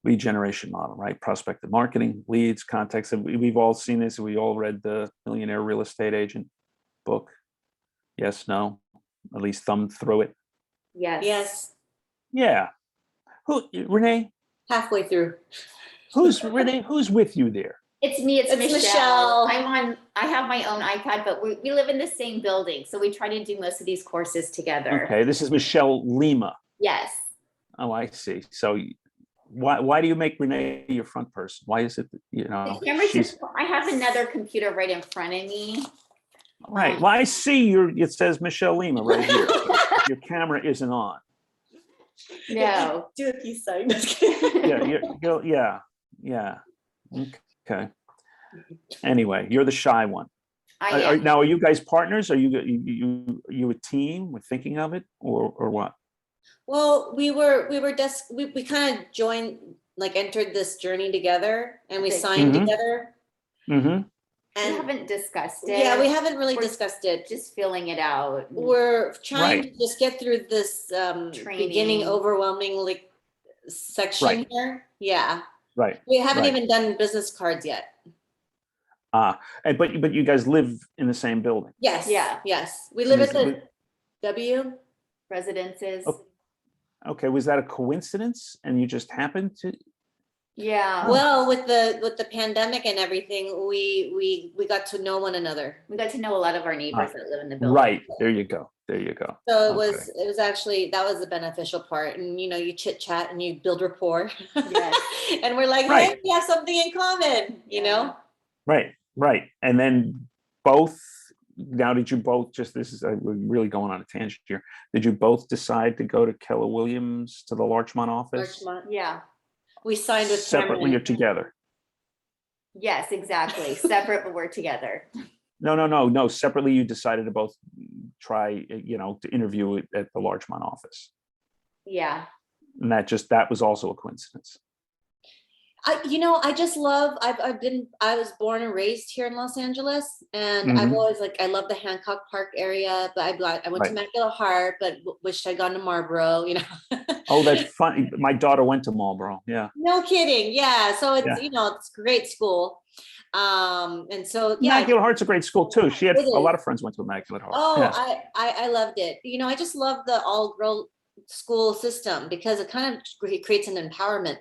lead generation model, right? Prospective marketing, leads, contacts. We've all seen this. We all read the Millionaire Real Estate Agent book. Yes, no, at least thumbed through it. Yes. Yeah. Who, Renee? Halfway through. Who's Renee? Who's with you there? It's me, it's Michelle. Michelle. I have my own iPad, but we live in the same building. So we try to do most of these courses together. Okay, this is Michelle Lima. Yes. Oh, I see. So why do you make Renee your front person? Why is it, The camera's just, I have another computer right in front of me. Right. Well, I see it says Michelle Lima right here. Your camera isn't on. No. Do a peace sign. Yeah. Okay. Anyway, you're the shy one. I am. Now, are you guys partners? Are you a team? We're thinking of it, or what? Well, we kind of joined, like entered this journey together, and we Okay. signed Mhm. together. Mm-hmm. We And haven't discussed it. yeah, we haven't really We're discussed it. just filling it out. We're trying Right. to just get through this beginning Training. overwhelming like section Right. here. Yeah, Right. we haven't Right. even done business cards yet. And but you guys live in the same building. Yes. Yeah. Yes, we live And at the W. Residences. Oh. Okay, was that a coincidence and you just happened to? Yeah. Well, with the pandemic and everything, we got to know one another. We got to know a lot of our neighbors that live in the building. Right, there you go. There you go. So Okay. it was actually, that was the beneficial part. And you chit chat and you build rapport. Yes. And we're like, Right. hey, we have something in common, you know? Right. And then now did you both we're really going on a tangent here. Did you both decide to go to Keller Williams to the Larchmont office? Larchmont. Yeah. We signed with Separately or Cameron. together? Yes, exactly. Separate, but we're together. No. Separately, you decided to both try, to interview at the Larchmont office. Yeah. And that was also a coincidence. I just love, I was born and raised here in Los Angeles, and I've Mhm. always I love the Hancock Park area, but I went to Right. Immaculate Heart, but wished I'd gone to Marlboro, Oh, that's funny. My daughter went to Marlboro. Yeah. No kidding. Yeah. So it's, Yeah. it's a great school. And so, yeah. Immaculate Heart's a great school too. She had It a lot is. of friends went to Immaculate Heart. Oh, Yes. I loved it. I just love the all girl school system because it kind of creates an empowerment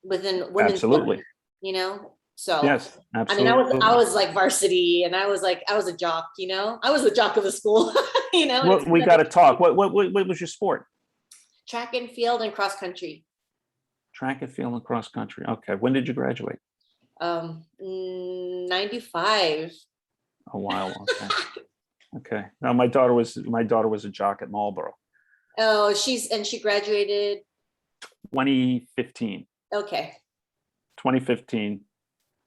within women's Absolutely. life, So, Yes, I absolutely. was like varsity, and I was a jock, I was the jock of the school, and Well, it's we kind got of to talk. What was your sport? track and field and cross country. Track and field and cross country. Okay. When did you graduate? 95. A while. Okay. Okay. Now my daughter was a jock at Marlboro. Oh, she graduated. 2015. Okay. 2015.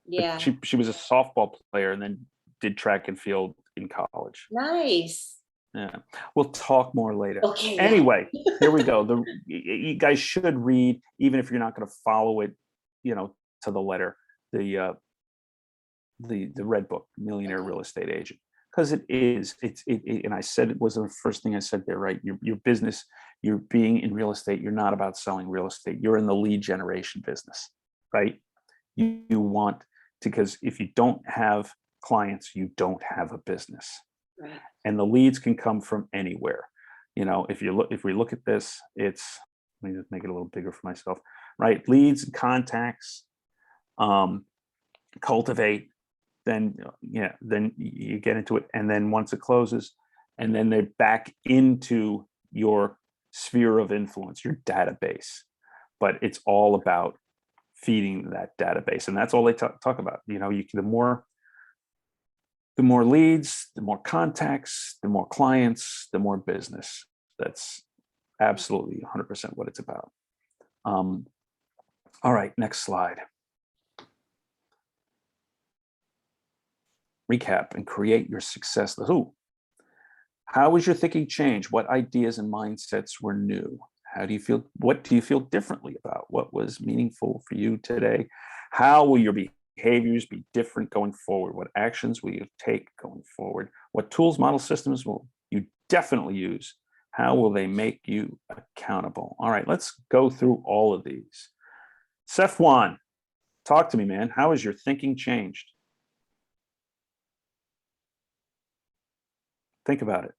But Yeah. she was a softball player and then did track and field in college. Nice. Yeah. We'll talk more later. Okay. Anyway, here we go. You guys should read, even if you're not going to follow it, to the letter, the red book, Millionaire Real Estate Agent, because and I said it was the first thing I said there, right? Your business, you're being in real estate. You're not about selling real estate. You're in the lead generation business, right? You want to, because if you don't have clients, you don't have a business. Right. And the leads can come from anywhere. If we look at this, let me just make it a little bigger for myself, right? Leads and contacts, cultivate, then you get into it. And then once it closes, and then they're back into your sphere of influence, your database. But it's all about feeding that database. And that's all they talk about. The more leads, the more contacts, the more clients, the more business. That's absolutely 100% what it's about. All right, next slide. Recap and create your success. The who. How was your thinking changed? What ideas and mindsets were new? How do you feel? What do you feel differently about? What was meaningful for you today? How will your behaviors be different going forward? What actions will you take going forward? What tools, model systems will you definitely use? How will they make you accountable? All right, let's go through all of these. Sefwan, talk to me, man. How has your thinking changed? Think about it.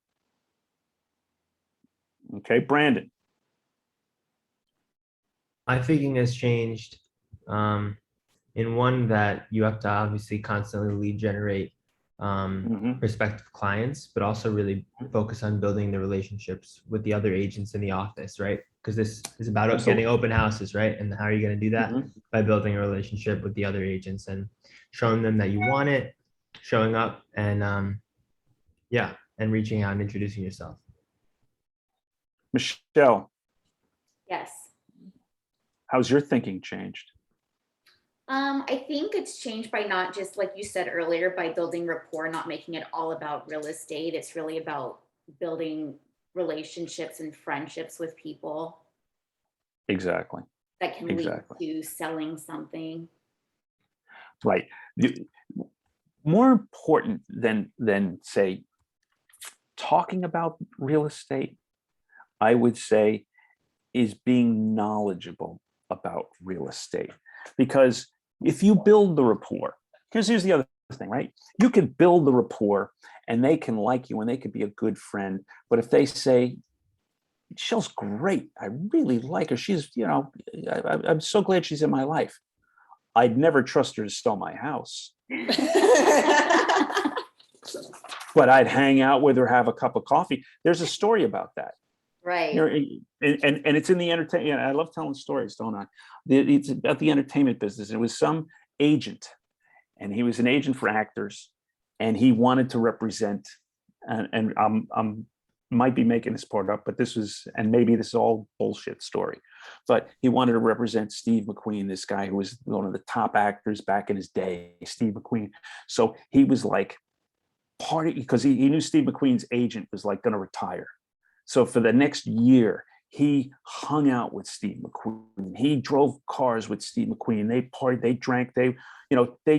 Okay, Brandon. My thinking has changed in one that you have to obviously constantly lead generate prospective clients, but also really focus on building the relationships with the other agents in the office, right? Because this is about getting open houses, right? And how are you going to do that? By building a relationship with the other agents and showing them that you want it, showing up, and and reaching out and introducing yourself. Michelle. Yes. How's your thinking changed? I think it's changed by not just like you said earlier, by building rapport, not making it all about real estate. It's really about building relationships and friendships with people Exactly. that can Exactly. lead to selling something. Right. More important than say talking about real estate, I would say, is being knowledgeable about real estate. Because if you build the rapport, here's the other thing, right? You can build the rapport and they can like you and they could be a good friend. But if they say, Michelle's great, I really like her, she's, I'm so glad she's in my life, I'd never trust her to sell my house. But I'd hang out with her, have a cup of coffee. There's a story about that. Right. And it's in the entertainment. I love telling stories, don't I? It's about the entertainment business. It was some agent, and he was an agent for actors, and he wanted to represent. And I'm might be making this part up, but this was, and maybe this is all bullshit story, but he wanted to represent Steve McQueen, this guy who was one of the top actors back in his day, Steve McQueen. So he was like party because he knew Steve McQueen's agent was like going to retire. So for the next year, he hung out with Steve McQueen. He drove cars with Steve McQueen. They partied, they drank, they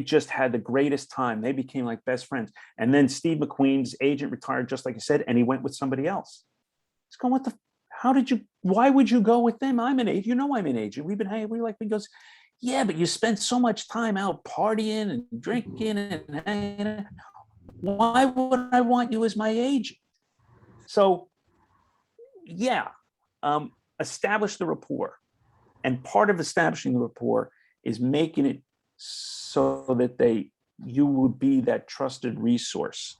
just had the greatest time. They became like best friends. And then Steve McQueen's agent retired, just like I said, and he went with somebody else. He's going, why would you go with them? I'm an agent. You know, I'm an agent. We've been hanging. He goes, yeah, but you spent so much time out partying and drinking and hanging out. Why would I want you as my agent? So, yeah, establish the rapport. And part of establishing the rapport is making it so that you would be that trusted resource.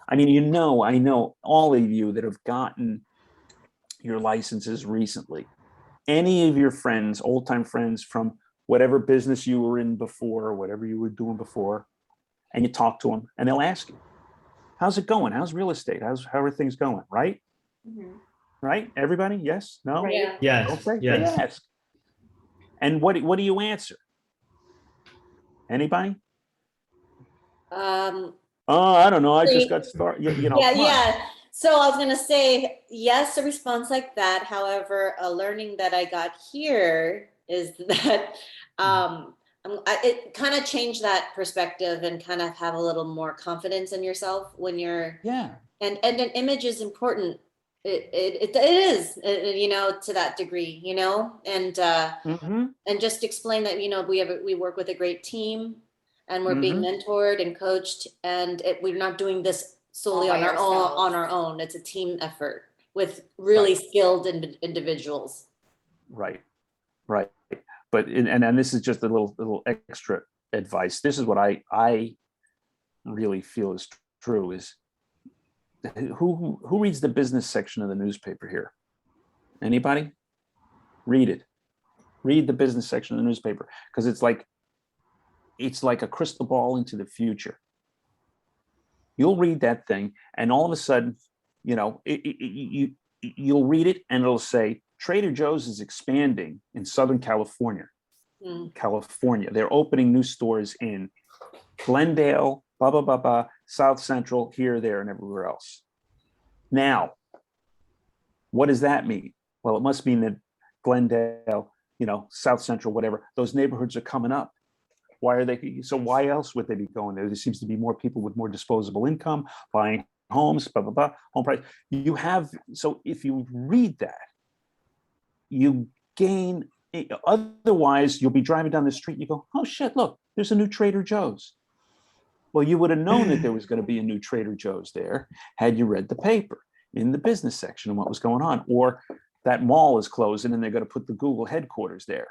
I mean, I know all of you that have gotten your licenses recently. Any of your friends, old-time friends from whatever business you were in before, whatever you were doing before, and you talk to them, and they'll ask you, how's it going? How's real estate? How are things going? Right? Mm-hmm. Right? Everybody? Yes? No? Right. Yes. Okay. Yes. They ask. And what do you answer? Anybody? Um, Oh, I don't know. I just got started. yeah. So I was going to say, yes, a response like that. However, a learning that I got here is that it kind of changed that perspective and kind of have a little more confidence in yourself when you're, and an image is important. It is, to that degree, and just explain that, we work with a great team and we're being mentored and coached, and we're not doing this solely on our own. It's a team effort with really skilled individuals. Right. But and this is just a little extra advice. This is what I really feel is true is who reads the business section of the newspaper here? Anybody? Read it. Read the business section of the newspaper, because it's like a crystal ball into the future. You'll read that thing, and all of a sudden, you'll read it, and it'll say Trader Joe's is expanding in Southern California. California. They're opening new stores in Glendale, blah, blah, blah, blah, South Central, here, there, and everywhere else. Now, what does that mean? Well, it must mean that Glendale, South Central, whatever, those neighborhoods are coming up. Why else would they be going there? There seems to be more people with more disposable income, buying homes, blah, blah, blah, home price. So if you read that, you gain, otherwise you'll be driving down the street and you go, oh shit, look, there's a new Trader Joe's. Well, you would have known that there was going to be a new Trader Joe's there had you read the paper in the business section and what was going on. Or that mall is closing and they're going to put the Google headquarters there,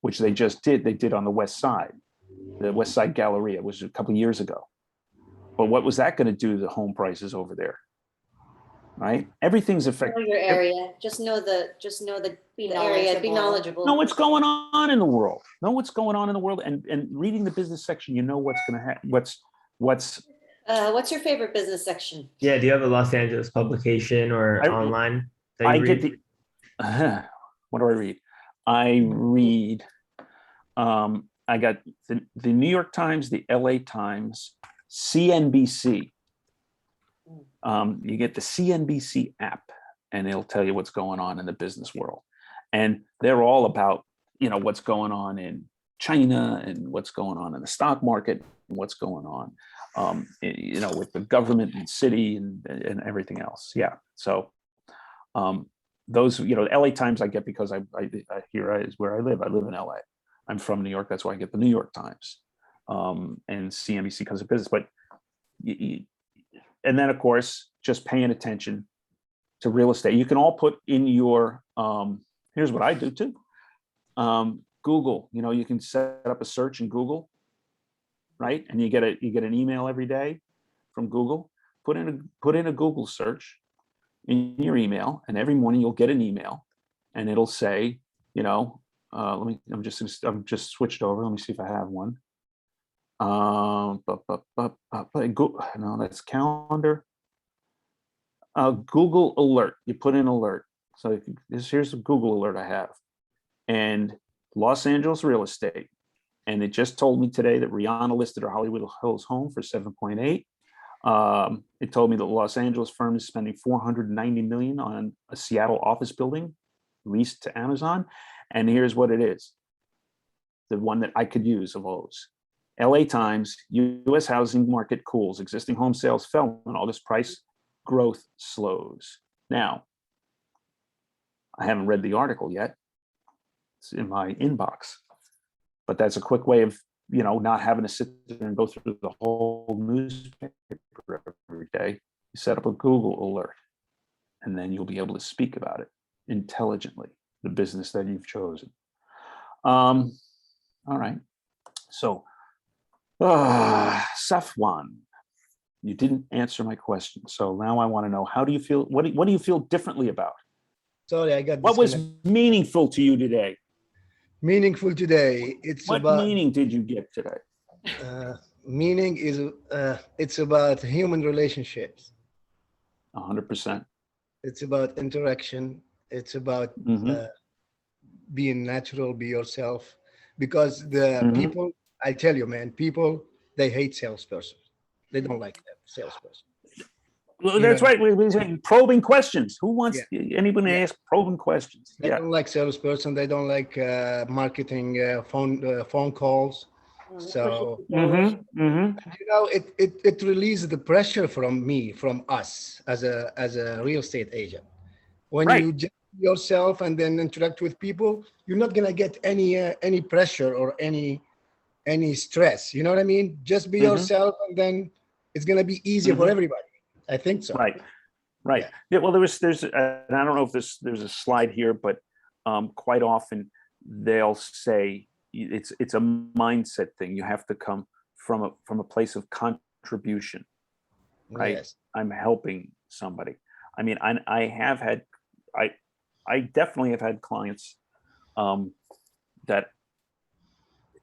which they just did. They did on the West Side, the West Side Galleria, which was a couple of years ago. But what was that going to do to the home prices over there? Right? Everything's affected. Know your area. Just know the area. Be knowledgeable. Know what's going on in the world. And reading the business section, you know what's going to happen. What's your favorite business section? Yeah. Do you have a Los Angeles publication or online that you read? What do I read? I read I got the New York Times, the LA Times, CNBC. You get the CNBC app, and it'll tell you what's going on in the business world. And they're all about, what's going on in China and what's going on in the stock market and what's going on, with the government and city and everything else. Yeah. So those, LA Times I get because I here is where I live. I live in LA. I'm from New York. That's why I get the New York Times, and CNBC because of business. But and then, of course, just paying attention to real estate. You can all put in your, here's what I do too. Google, you can set up a search in Google, right? And you get an email every day from Google. Put in a Google search in your email, and every morning you'll get an email, and it'll say, I'm just switched over. Let me see if I have one. No, that's calendar. Google alert. You put in alert. So here's a Google alert I have, and Los Angeles real estate, and it just told me today that Rihanna listed her Hollywood Hills home for 7.8. It told me that Los Angeles firm is spending $490 million on a Seattle office building leased to Amazon. And here's what it is. The one that I could use of those. LA Times, US housing market cools, existing home sales fell and August price growth slows. Now, I haven't read the article yet. It's in my inbox, but that's a quick way of, not having to sit there and go through the whole newspaper every day. You set up a Google alert, and then you'll be able to speak about it intelligently, the business that you've chosen. All right. So, Safwan, you didn't answer my question. So now I want to know, how do you feel? What do you feel differently about? Sorry, I got What was meaningful to you today? meaningful today. What meaning did you get today? Meaning is it's about human relationships. 100%. It's about interaction. It's about being natural, be yourself. Because the people, I tell you, man, people, they hate salesperson. They don't like that salesperson. Well, that's right. We're saying probing questions. Who wants anyone to ask probing questions? They don't like salesperson. They don't like marketing phone calls. So it releases the pressure from us as a real estate agent. When you just be yourself and then interact with people, you're not gonna get any pressure or any stress. You know what I mean? Just be yourself, and then it's gonna be easier for everybody. I think so. Right. Yeah. Well, there's, and I don't know if there's a slide here, but quite often they'll say it's a mindset thing. You have to come from a place of contribution, right? Yes. I'm helping somebody. I mean, I definitely have had clients that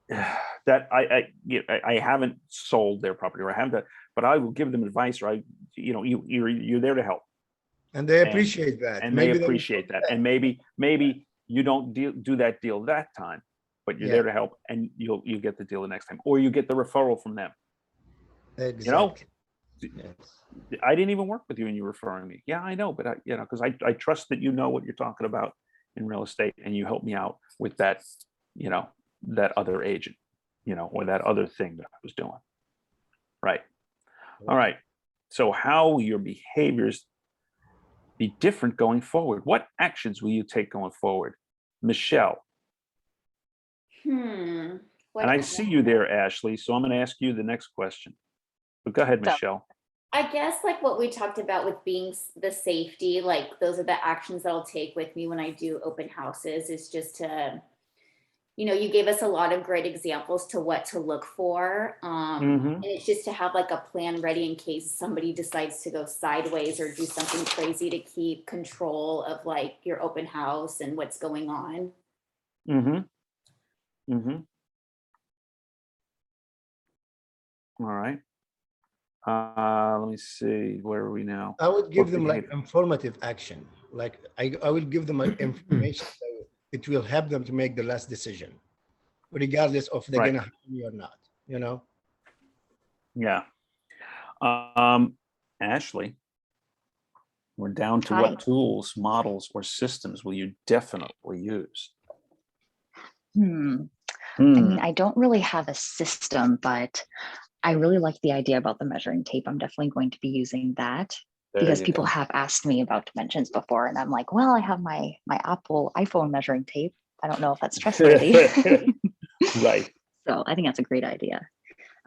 I haven't sold their property, or I haven't, but I will give them advice, or you're there to help, and they appreciate that, and maybe they appreciate that, and maybe you don't do that deal that time, but you're there to help, and you get the deal the next time, or you get the referral from them. Exactly. I didn't even work with you and you're referring me. Yeah, I know, but because I trust that you know what you're talking about in real estate, and you help me out with that, that other agent, or that other thing that I was doing. Right. All right. So how will your behaviors be different going forward? What actions will you take going forward? Michelle. And I see you there, Ashley. So I'm going to ask you the next question. But go ahead, Michelle. I guess like what we talked about with being the safety, like those are the actions that I'll take with me when I do open houses, is just to, you gave us a lot of great examples to what to look for. And it's just to have like a plan ready in case somebody decides to go sideways or do something crazy, to keep control of like your open house and what's going on. All right. Let me see. Where are we now? I would give them like informative action. Like I will give them information that it will help them to make the last decision. regardless of they're Right. gonna hire me or not, you know? Yeah. Ashley, we're down to Hi. what tools, models, or systems will you definitely use? I Hmm. mean, I don't really have a system, but I really like the idea about the measuring tape. I'm definitely going to be using that There because you people go. have asked me about dimensions before, and I'm like, well, I have my Apple iPhone measuring tape. I don't know if that's trustworthy. Right. So I think that's a great idea.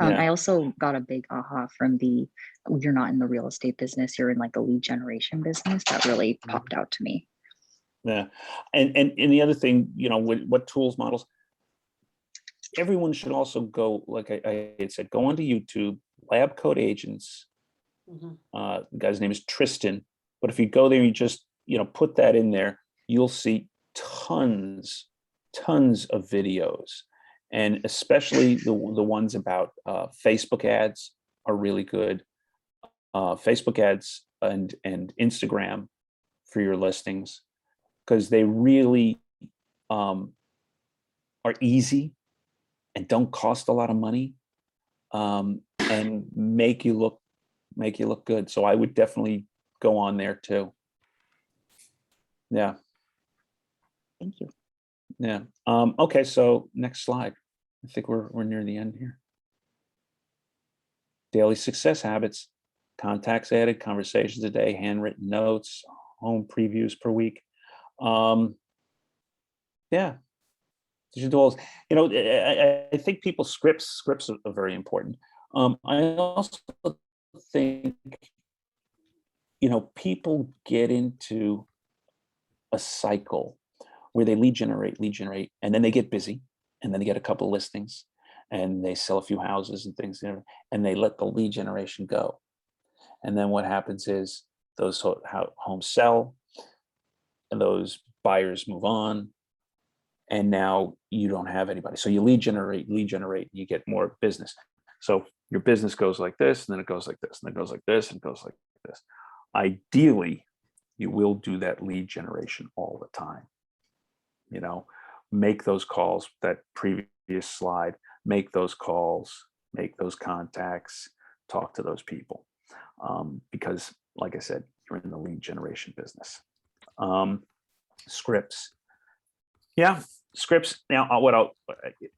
Yeah. I also got a big aha from you're not in the real estate business, you're in like the lead generation business. That really popped out to me. Yeah. And the other thing, you know, what tools, models, everyone should also go, like I had said, go onto YouTube, Lab Coat Agents. Mhm. The guy's name is Tristan. But if you go there, you just, you know, put that in there, you'll see tons of videos. And especially the ones about Facebook ads are really good. Facebook ads and Instagram for your listings, because they really are easy and don't cost a lot of money, and make you look good. So I would definitely go on there too. Yeah. Thank you. Yeah. Okay, so next slide. I think we're near the end here. Daily success habits: contacts added, conversations a day, handwritten notes, home previews per week. Yeah, you should do all. You know, I think people's scripts are very important. I also think, you know, people get into a cycle where they lead generate, and then they get busy, and then they get a couple of listings, and they sell a few houses and things, you know, and they let the lead generation go. And then what happens is those homes sell, and those buyers move on, and now you don't have anybody. So you lead generate, and you get more business. So your business goes like this, and then it goes like this, and then it goes like this, and it goes like this. Ideally, you will do that lead generation all the time. You know, make those calls, that previous slide, make those calls, make those contacts, talk to those people. Because like I said, you're in the lead generation business. Scripts. Yeah, scripts. Now,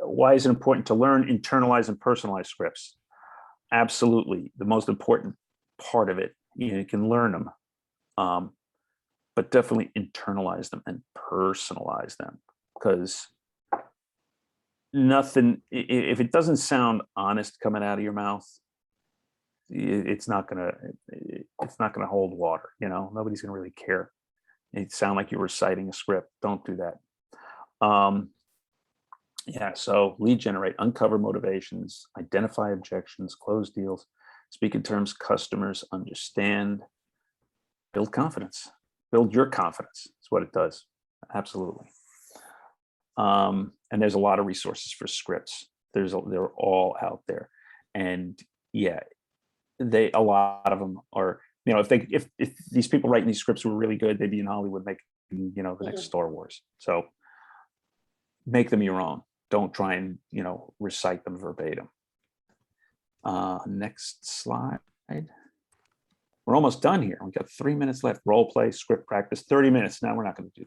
why is it important to learn, internalize, and personalize scripts? Absolutely. The most important part of it, you can learn them, but definitely internalize them and personalize them, because nothing, if it doesn't sound honest coming out of your mouth, it's not gonna hold water. You know, nobody's gonna really care. It sound like you're reciting a script. Don't do that. Yeah, so lead generate, uncover motivations, identify objections, close deals, speak in terms customers understand, build confidence, build your confidence. That's what it does. Absolutely. And there's a lot of resources for scripts. They're all out there. And yeah, a lot of them are, you know, if these people writing these scripts were really good, they'd be in Hollywood making, you know, the next Star Wars. So make them your own. Don't try and, you know, recite them verbatim. Next slide. We're almost done here. We got 3 minutes left. Role play, script practice, 30 minutes. Now we're not going to do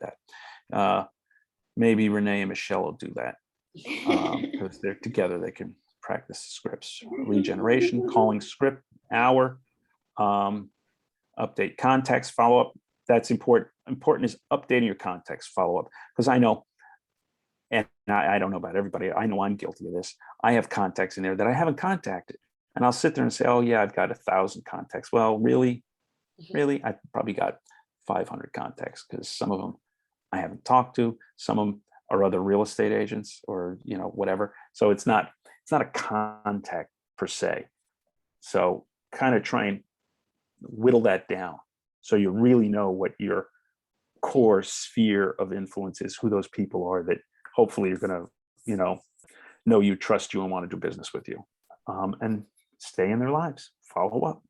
that. Maybe Renee and Michelle will do that, because they're together. They can practice scripts. Regeneration, calling script hour, update contacts, follow up. That's important. Important is updating your contacts, follow up, because I know, and I don't know about everybody. I know I'm guilty of this. I have contacts in there that I haven't contacted, and I'll sit there and say, "Oh yeah, I've got 1,000 contacts." Well, really, I probably got 500 contacts, because some of them I haven't talked to. Some of them are other real estate agents, or, you know, whatever. So it's not a contact per se. So kind of try and whittle that down, so you really know what your core sphere of influence is, who those people are that hopefully you're going to, you know you, trust you, and want to do business with you, and stay in their lives, follow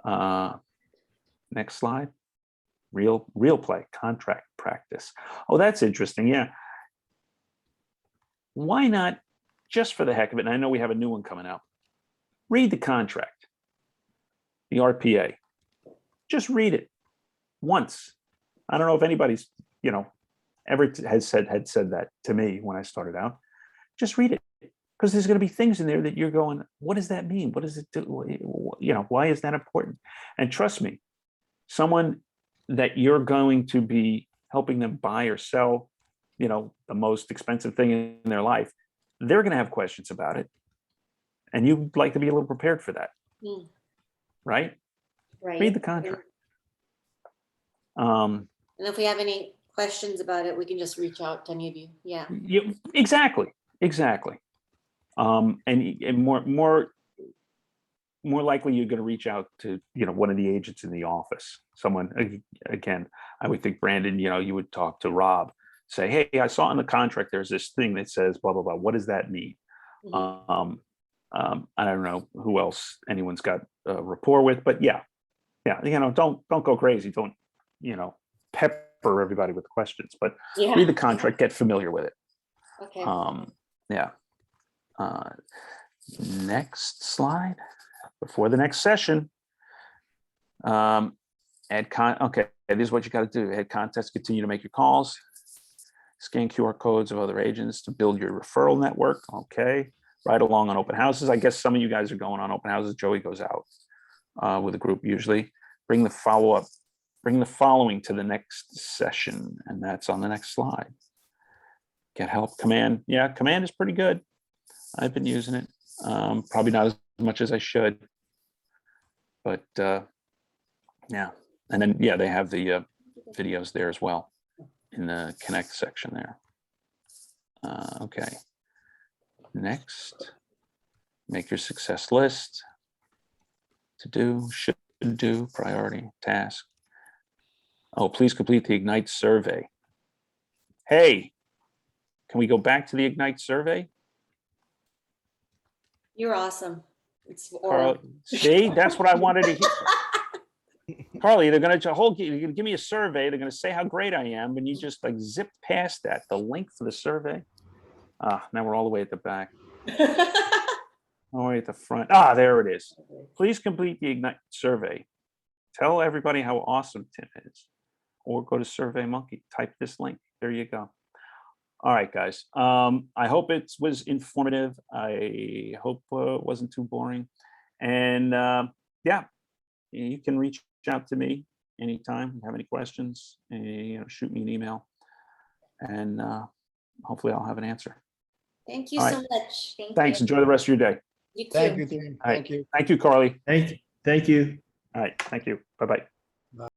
up. Next slide. Real play, contract practice. Oh, that's interesting. Yeah. why not, just for the heck of it, and I know we have a new one coming out, read the contract, the RPA. Just read it once. I don't know if anybody's, ever had said that to me when I started out. Just read it, because there's going to be things in there that you're going, what does that mean? What does it do? Why is that important? And trust me, someone that you're going to be helping them buy or sell, the most expensive thing in their life, they're going to have questions about it. And you'd like to be a little prepared for that. Right? Right. Read the contract. And if we have any questions about it, we can just reach out to any of you. Yeah. Exactly. And more likely you're going to reach out to, one of the agents in the office. Someone, again, I would think, Brandon, you would talk to Rob, say, hey, I saw in the contract, there's this thing that says blah, blah, blah. What does that mean? Mhm. I don't know who else anyone's got a rapport with, but yeah, don't go crazy. Don't, pepper everybody with questions, but Yeah. read the contract, get familiar with it. Okay. Yeah. Next slide before the next session. Okay, this is what you got to do. Add contests, continue to make your calls, scan QR codes of other agents to build your referral network. Okay. Ride along on open houses. I guess some of you guys are going on open houses. Joey goes out with a group usually. Bring the following to the next session, and that's on the next slide. Get help. Command. Yeah, Command is pretty good. I've been using it. Probably not as much as I should, but yeah. And then they have the videos there as well in the Connect section there. Okay. Next, make your success list. To do, should do, priority, task. Oh, please complete the Ignite survey. Hey, can we go back to the Ignite survey? You're awesome. It's Carl, see, that's what I wanted to hear. Carly, they're going to give me a survey. They're going to say how great I am, and you just zip past that. The link for the survey. Now we're all the way at the back. All the way at the front. There it is. Please complete the Ignite survey. Tell everybody how awesome Tim is. Or go to SurveyMonkey. Type this link. There you go. All right, guys. I hope it was informative. I hope it wasn't too boring. And you can reach out to me anytime. If you have any questions, shoot me an email. And hopefully I'll have an answer. Thank you All so right. much. Thanks. Enjoy the rest of your day. You too. Thank you, Tim. All right. Thank you. Thank you, Carly. Thank you. All right. Thank you. Bye-bye.